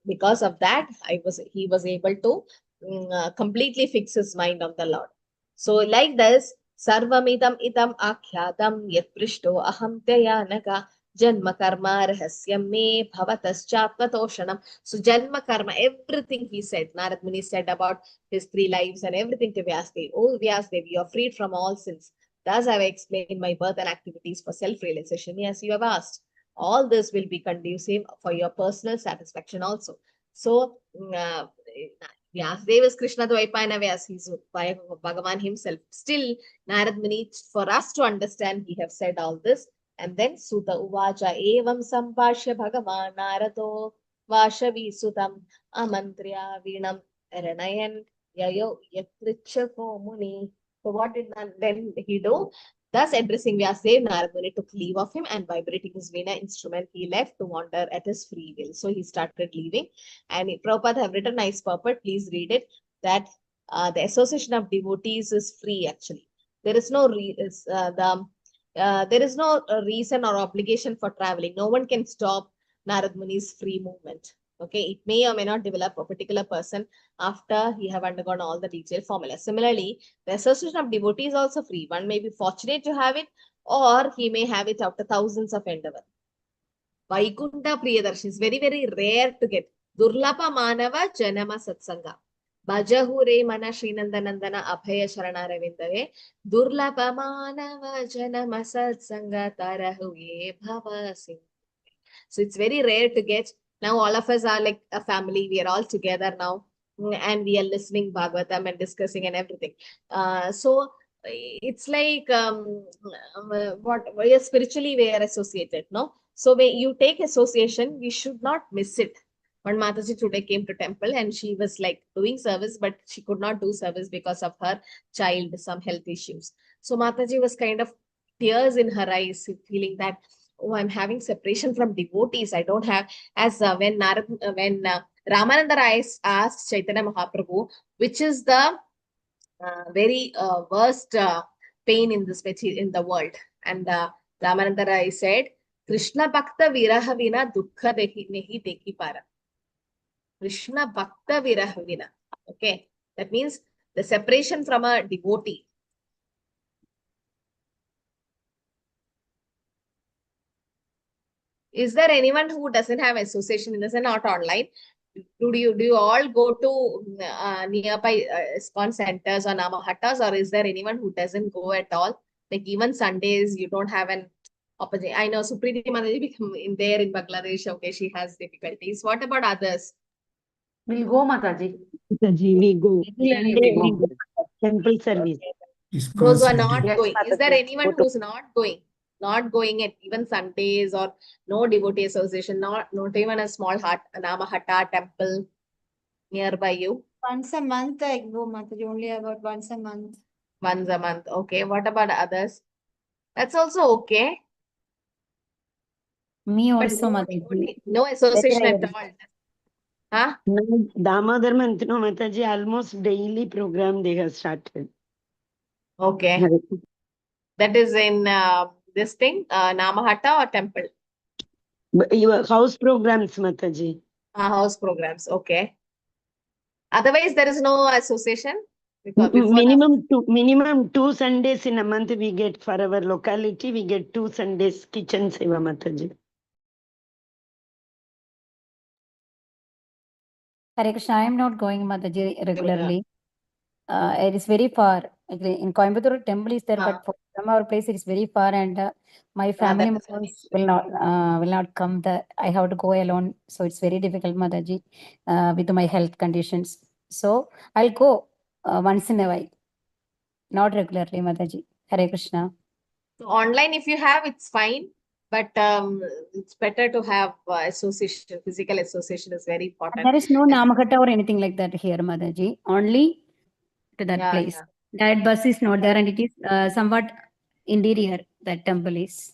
because of that, he was able to completely fix his mind on the Lord. So like this, Sarvamidam idam akhyadam yat prishto aham tyanaka Janma karma rahasyam me bhavataschatvatoshana. So Janma karma, everything he said, Narad Muni said about his 3 lives and everything to Vyasadeva. Oh Vyasadeva, you are freed from all sins. Thus I have explained my birth and activities for self-realization as you have asked. All this will be conducive for your personal satisfaction also. So Vyasadeva is Krishna Dvaipayana Vyas, he's Bhagavan himself. Still, Narad Muni, for us to understand, he have said all this. And then Suta Uvacha Evam Sampashya Bhagavan Narado Vashavi Sutam Amantriya Vinam Eranayan Yayo Yatrichako Muni. So what did then he do? Thus addressing Vyasadeva, Narad Muni took leave of him and vibrating his Veena instrument, he left to wander at his free will. So he started leaving. And Prabhupada have written nice purport, please read it, that the association of devotees is free actually. There is no reason or obligation for traveling. No one can stop Narad Muni's free movement. Okay, it may or may not develop a particular person after he have undergone all the detailed formula. Similarly, the association of devotees is also free. One may be fortunate to have it, or he may have it after thousands of endeavor. Vaikunta Priyadarshi is very, very rare to get. Durlapa Manava Janama Satsanga. Bajahure Mana Srinandanandana Abhaya Sharana Ravindave Durlapa Manava Janama Satsanga Tarahuye Bhava Singh. So it's very rare to get. Now all of us are like a family. We are all together now and we are listening Bhagavatam and discussing and everything. So it's like spiritually we are associated, no? So when you take association, we should not miss it. When Mataji today came to temple and she was like doing service, but she could not do service because of her child, some health issues. So Mataji was kind of tears in her eyes, feeling that, oh, I'm having separation from devotees. I don't have, as when Ramananda Rai asked Chaitanya Mahaprabhu, which is the very worst pain in this in the world. And Ramananda Rai said, Krishna Bhakta Viraha Vina Dukkha Nehi Dekhi Para. Krishna Bhakta Viraha Vina. Okay, that means the separation from a devotee. Is there anyone who doesn't have association in this and not online? Do you all go to nearby ISKCON centers or Namahattas, or is there anyone who doesn't go at all? Like even Sundays, you don't have an opportunity. I know Supriti Mataji in Bangladesh, okay, she has difficulties. What about others? We'll go, Mataji. Mataji, we go. Sunday, we go. Temple service. Those who are not going. Is there anyone who's not going? Not going at even Sundays or no devotee association, not even a small Namahatta temple nearby you? Once a month I go, Mataji, only about once a month. Once a month, okay. What about others? That's also okay. Me But also, no Mataji. devotee, no association at all. Huh? Damodar Mantino Mataji, almost daily program they have started. Okay. That is in this thing, Namahatta or temple? Your house programs, Mataji. House programs, okay. Otherwise, there is no association? Because before minimum 2 Sundays in a month we get for our locality. We get 2 Sundays kitchen seva, Mataji. Hare Krishna, I am not going Mataji regularly. It is very far. Actually, in Coimbatore, temple is there, but from our place it is very far, and my family members will not come. I have to go alone, so it's very difficult, Mataji, with my health conditions. So I'll go once in a while, not regularly, Mataji. Hare Krishna. So online, if you have, it's fine, but it's better to have association. Physical association is very important. There is no Namakata or anything like that here, Mataji. Only to that place. That bus is not there, and it is somewhat interior. That temple is.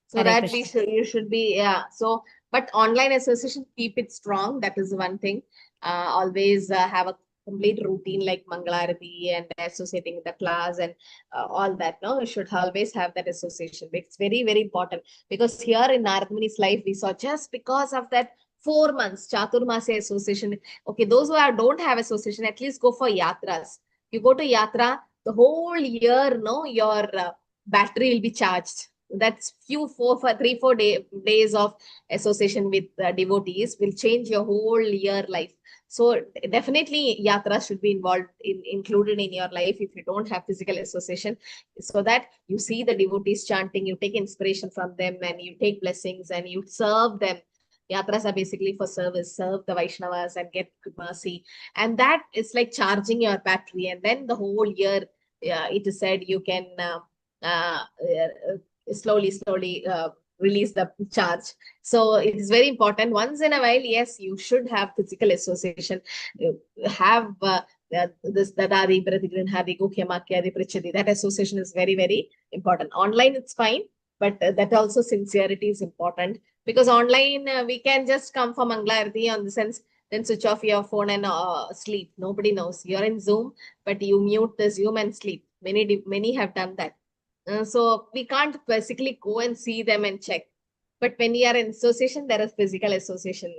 So that you should be, so, but online association, keep it strong. That is one thing. Always have a complete routine like Mangaluru and associating with the class and all that. No, you should always have that association. It's very, very important, because here in Narad Muni's life, we saw just because of that 4 months Chaturmasya association. Okay, those who don't have association, at least go for yatras. You go to yatra, the whole year, no, your battery will be charged. That's 3-4 days of association with devotees will change your whole year life. So definitely yatra should be included in your life if you don't have physical association, so that you see the devotees chanting, you take inspiration from them, and you take blessings and you serve them. Yatras are basically for service, serve the Vaishnavas and get mercy. And that is like charging your battery. And then the whole year, it is said you can slowly release the charge. So it is very important. Once in a while, yes, you should have physical association. Have this dadadi pratigrinhadi gukyamakyadi prichadi. That association is very, very important. Online, it's fine, but that also sincerity is important, because online we can just come for Mangaluru on the sense, then switch off your phone and sleep. Nobody knows. You're in Zoom, but you mute the Zoom and sleep. Many have done that. So we can't basically go and see them and check. But when we are in association, there is physical association.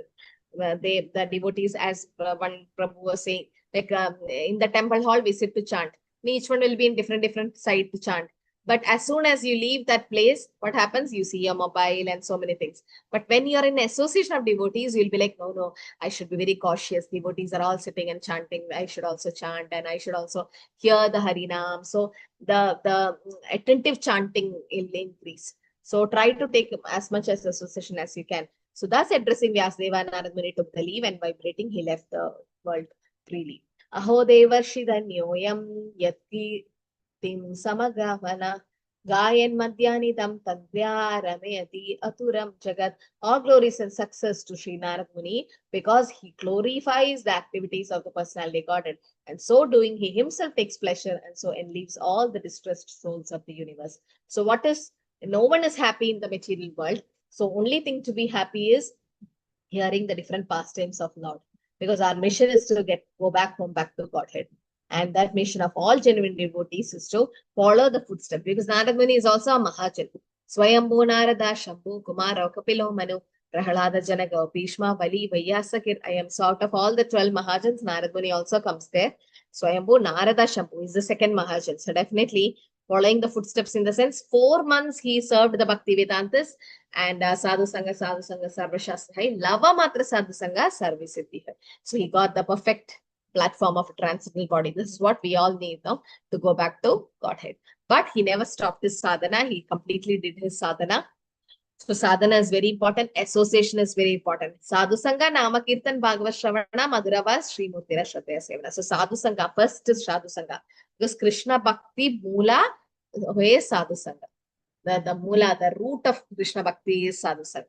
The devotees, as one Prabhu was saying, like in the temple hall, we sit to chant. Each one will be in different side to chant. But as soon as you leave that place, what happens? You see your mobile and so many things. But when you're in association of devotees, you'll be like, no, I should be very cautious. Devotees are all sitting and chanting. I should also chant, and I should also hear the Harinam. So the attentive chanting will increase. So try to take as much as association as you can. So thus addressing Vyasdeva, Narad Muni took the leave, and vibrating, he left the world freely. Aho devarshidhanyoyam yatti tim samagravana gayan madhyanitam tadvyarameyati aturam jagat. All glories and success to Sri Narad Muni, because he glorifies the activities of the personality Godhead, and so doing he himself takes pleasure, and so enleaves all the distressed souls of the universe. So no one is happy in the material world. So only thing to be happy is hearing the different pastimes of Lord, because our mission is to go back home, back to Godhead. And that mission of all genuine devotees is to follow the footsteps, because Narad Muni is also a Mahajan. Swayambhu Narada Shambhu Kumara Kapilo Manu Prahalada Janaga Bhishma Bali Vyasakir Ayam. So out of all the 12 Mahajans, Narad Muni also comes there. Swayambhu Narada Shambhu is the second Mahajan. So definitely following the footsteps, in the sense 4 months he served the Bhakti Vedantas, and Sadhu Sangha Sarva Shastra Lava Matra Sadhu Sangha Sarvisiddhi. So he got the perfect platform of a transcendental body. This is what we all need now to go back to Godhead. But he never stopped his sadhana. He completely did his sadhana. So sadhana is very important. Association is very important. Sadhu Sangha, Nama Kirtan, Bhagavad Shravana, Madhuravas, Sri Murtira Shraddhaya Sevana. So Sadhu Sangha, first is Sadhu Sangha. Because Krishna Bhakti Mula is Sadhu Sangha. The Mula, the root of Krishna Bhakti is Sadhu Sangha.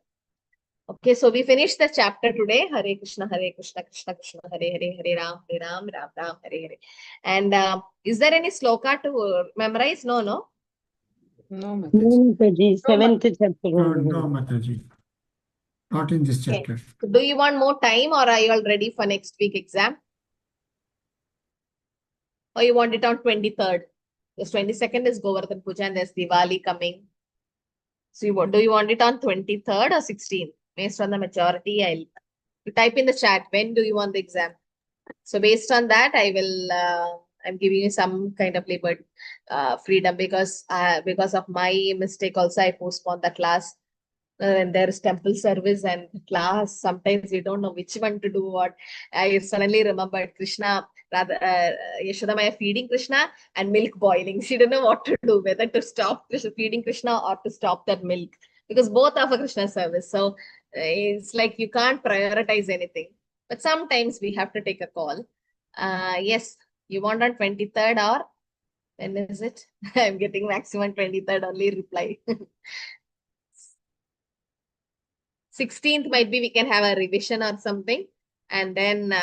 Okay, so we finished the chapter today. Hare Krishna, Krishna Krishna, Hare Hare, Hare Ram, Ram Ram, Hare Hare. And is there any sloka to memorize? No. No, Mataji. 7th chapter. No, Mataji. Not in this chapter. Okay. So do you want more time, or are you all ready for next week exam? Or you want it on 23rd? Because 22nd is Govardhan Puja and there's Diwali coming. So do you want it on 23rd or 16th? Based on the majority, I'll type in the chat. When do you want the exam? So based on that, I'm giving you some kind of liberty, freedom, because of my mistake also I postponed the class. And there's temple service and class. Sometimes we don't know which one to do what. I suddenly remembered Krishna, rather Yashoda Maya feeding Krishna and milk boiling. She didn't know what to do, whether to stop feeding Krishna or to stop that milk, because both are for Krishna service. So it's like you can't prioritize anything. But sometimes we have to take a call. Yes, you want on 23rd or when is it? I'm getting maximum 23rd only reply. 16th might be we can have a revision or something. And then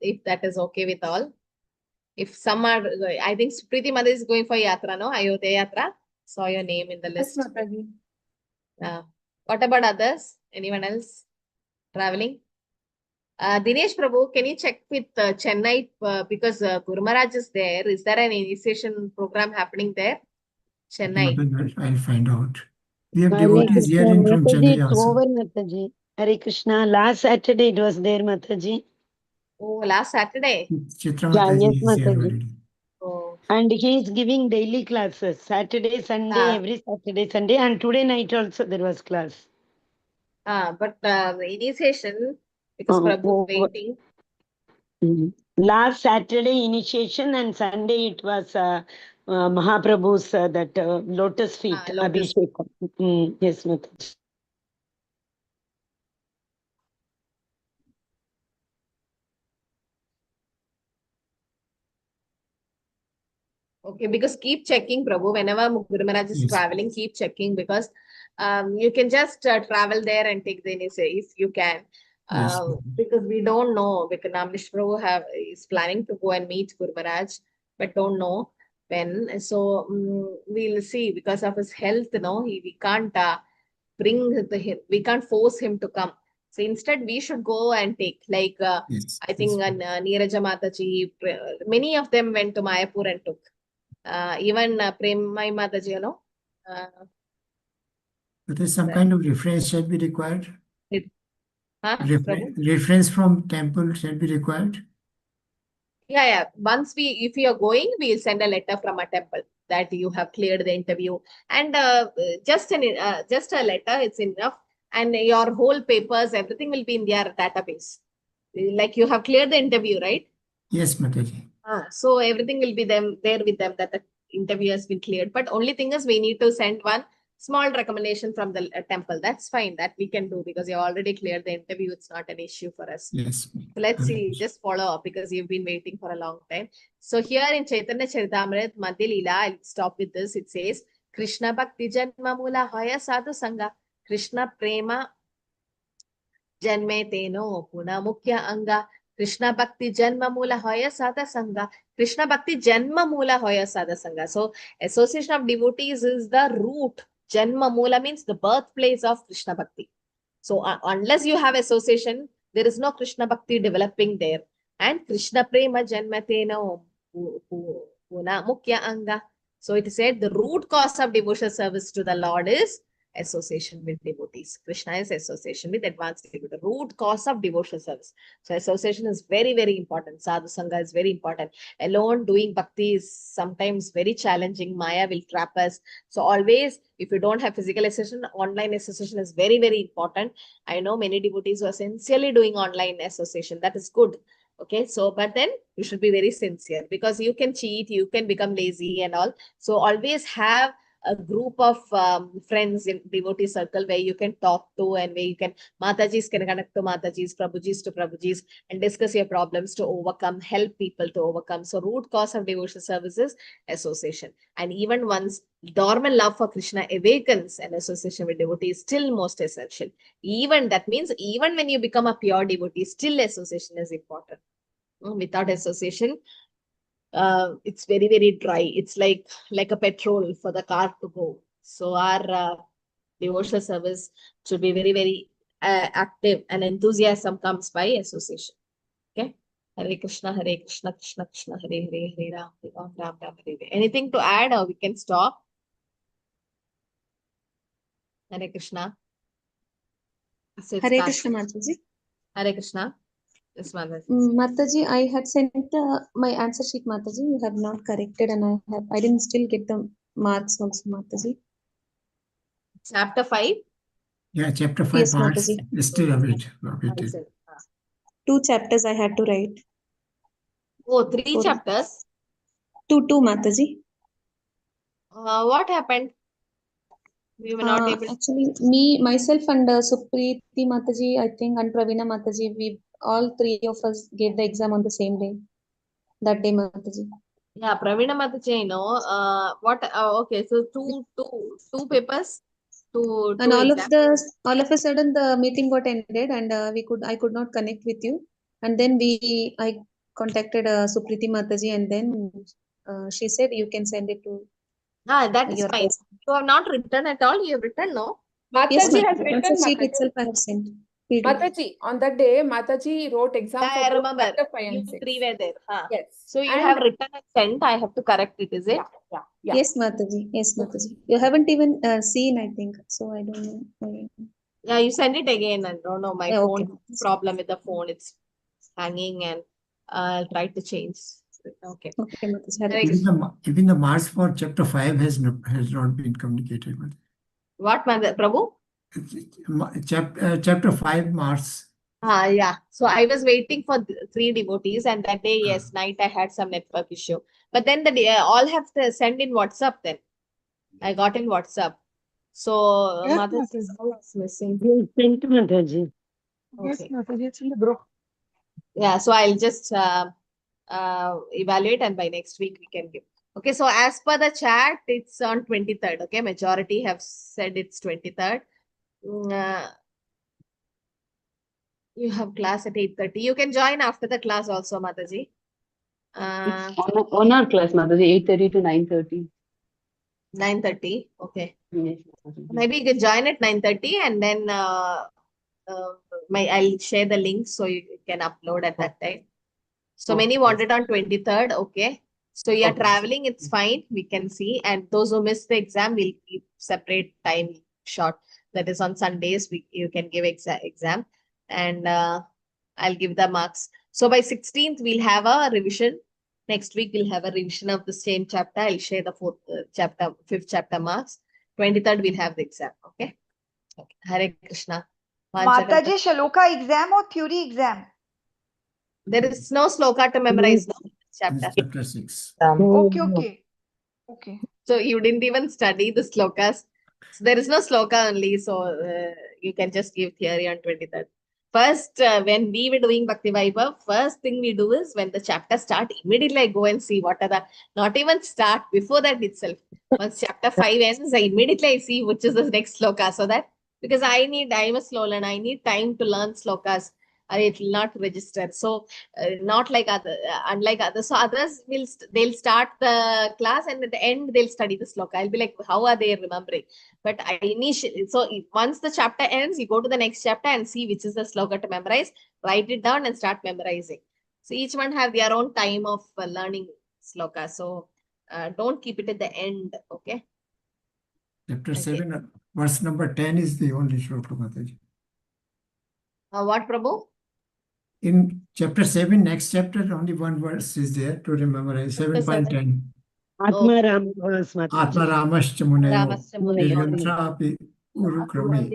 if that is okay with all. If some are, I think Preeti Mother is going for Yatra, no? Ayodhya Yatra. Saw your name in the list. Yes, Mataji. What about others? Anyone else traveling? Dinesh Prabhu, can you check with Chennai because Guru Maharaj is there? Is there an initiation program happening there? Chennai. I'll find out. We have Hare devotees Krishna, here in from Mataji, Chennai it's also. over, Mataji. Hare Krishna. Last Saturday it was there, Mataji. Oh, last Saturday? Chitra Yeah, yes, Mataji is there Mataji. already. Oh. And he is giving daily classes, Saturday, Sunday, every Saturday, Sunday, and today night also there was class. But the initiation, because Prabhu is waiting. Last Saturday initiation and Sunday it was Mahaprabhu's that lotus feet, Lotus. Abhishekam. Yes, Mataji. Okay, because keep checking, Prabhu. Whenever Guru Maharaj is traveling, keep checking, because you can just travel there and take the initiation if you can. Because we don't know, because Namnish Prabhu is planning to go and meet Guru Maharaj, but don't know when. So we'll see, because of his health, we can't we can't force him to come. So instead, we should go and take, like, I think Neeraja Mataji, many of them went to Mayapur and took. Even Premai Mataji, But there's some kind of reference shall be required. Prabhu? Reference from temple shall be required. Yeah. Once if you are going, we'll send a letter from a temple that you have cleared the interview, and just a letter, it's enough, and your whole papers, everything will be in their database. Like you have cleared the interview, right? Yes, Mataji. So everything will be there with them that the interview has been cleared. But only thing is we need to send one small recommendation from the temple. That's fine. That we can do because you already cleared the interview. It's not an issue for us. Yes. So let's see. Just follow up because you've been waiting for a long time. So here in Chaitanya Charitamrita Madhya Leela, I'll stop with this. It says, Krishna Bhakti Janma Mula Hoya Sadhu Sangha, Krishna Prema Janme Teno Puna Mukhya Anga, Krishna Bhakti Janma Mula Hoya Sada Sangha, Krishna Bhakti Janma Mula Hoya Sada Sangha. So association of devotees is the root. Janma Mula means the birthplace of Krishna Bhakti. So unless you have association, there is no Krishna Bhakti developing there. And Krishna Prema Janmatena Puna Mukhya Anga. So it said the root cause of devotional service to the Lord is association with devotees. Krishna is association with advanced devotees. The root cause of devotional service. So association is very, very important. Sadhu Sangha is very important. Alone doing bhakti is sometimes very challenging. Maya will trap us. So always, if you don't have physical association, online association is very, very important. I know many devotees who are sincerely doing online association. That is good. Okay, so but then you should be very sincere, because you can cheat, you can become lazy and all. So always have a group of friends in devotee circle where you can talk to, and where you can Matajis can connect to Matajis, Prabhujis to Prabhujis, and discuss your problems to overcome, help people to overcome. So root cause of devotional services, association. And even once dormant love for Krishna awakens, an association with devotee is still most essential. Even that means even when you become a pure devotee, still association is important. Without association, it's very, very dry. It's like a petrol for the car to go. So our devotional service should be very, very active, and enthusiasm comes by association. Okay. Hare Krishna, Krishna Krishna, Hare Hare, Hare Ram, Ram Ram, Hare Hare. Anything to add, or we can stop? Hare Krishna. Hare Krishna, Mataji. Hare Krishna. Yes, Mataji. Mataji, I had sent my answer sheet, Mataji. You have not corrected, and I didn't still get the marks also, Mataji. Chapter 5? Yeah, chapter 5 Yes, marks Mataji. still awaited. 2 chapters I had to write. Oh, 3 chapters? 2, Mataji. What happened? We were not able to. Actually, myself and Supriti Mataji, I think, and Pravina Mataji, we all 3 of us gave the exam on the same day. That day, Mataji. Yeah, Pravina Mataji, no. What? Okay, so two papers, two And all exams. of a sudden the meeting got ended, and I could not connect with you. And then I contacted Supriti Mataji, and then she said you can send it to That is your fine. person. You have not written at all. You have written, no? Yes, Mataji has Mataji. written, Answer sheet Mataji. itself I have sent. PDF. Mataji, on that day, Mataji wrote exam Yeah, for I both remember. chapter 5 You and 6. 3 were there. Huh? Yes. So you And have written and sent. I have to correct it, is it? yeah. Yes, Mataji. Yes, Mataji. You haven't even seen, I think. So I don't know. Yeah, you send it again. I don't know. My Yeah, phone okay. problem with the phone. It's hanging, and I'll try to change. Okay. Okay, Mataji. Even the marks for chapter 5 has not been communicated. What, Prabhu? Chapter 5 marks. Yeah. So I was waiting for 3 devotees, and that day, yes, night I had some network issue. But then all have to send in WhatsApp. Then I got in WhatsApp. So Yes, Mataji is missing. You sent Mataji. Okay. Mataji, it's in the group. Yeah. So I'll just evaluate, and by next week we can give. Okay. So as per the chat, it's on 23rd. Okay. Majority have said it's 23rd. You have class at 8:30. You can join after the class also, Mataji. On our class, Mataji, 8:30 to 9:30. 9:30. Okay. Yes. Maybe you can join at 9:30, and then I'll share the link so you can upload at that time. So many wanted on 23rd. Okay. So you're traveling, it's fine. We can see. And those who missed the exam, we'll keep separate time short. That is on Sundays, you can give exam. And I'll give the marks. So by 16th, we'll have a revision. Next week, we'll have a revision of the same chapter. I'll share the 5th chapter marks. 23rd, we'll have the exam. Okay. Hare Krishna. Mataji, Shaloka exam or theory exam? There is no sloka to memorize, no? Chapter 6. Okay. So you didn't even study the slokas. So there is no sloka only. So you can just give theory on 23rd. First, when we were doing Bhakti Vaibav, first thing we do is when the chapter start, immediately I go and see what are the, not even start, before that itself. Once chapter 5 ends, immediately I see which is the next sloka. So that, because I'm a slow learner, I need time to learn slokas. It will not register. So not like unlike others. So others they'll start the class, and at the end they'll study the sloka. I'll be like, how are they remembering? But I initially, so once the chapter ends, you go to the next chapter and see which is the sloka to memorize, write it down and start memorizing. So each one have their own time of learning sloka. So don't keep it at the end. Okay. Chapter 7, verse number 10 is the only shloka, Mataji. What, Prabhu? In chapter 7, next chapter, only one verse is there to memorize. 7.10. Atma Ramas, Atma Ramascha Munayo Niryantrapi Urukrame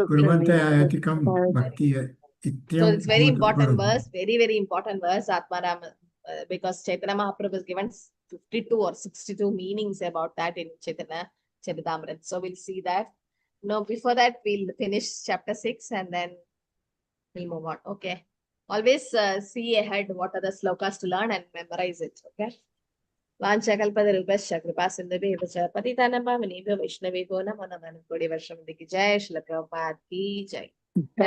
Kurvante Ayatikam Bhakti So it's very important verse, very, very important verse, Atma Rama, because Chaitanya Mahaprabhu has given 52 or 62 meanings about that in Chaitanya Charitamrita. So we'll see that. No, before that, we'll finish chapter 6 and then we'll move on. Okay. Always see ahead what are the slokas to learn and memorize it. Okay. Vanchakalpadarubhasya kripasindhabhyo cha patitanam pavanebhyo vaishnavebhyo namo namaha kodi varsham diki jai Srila Prabhupada ki jai.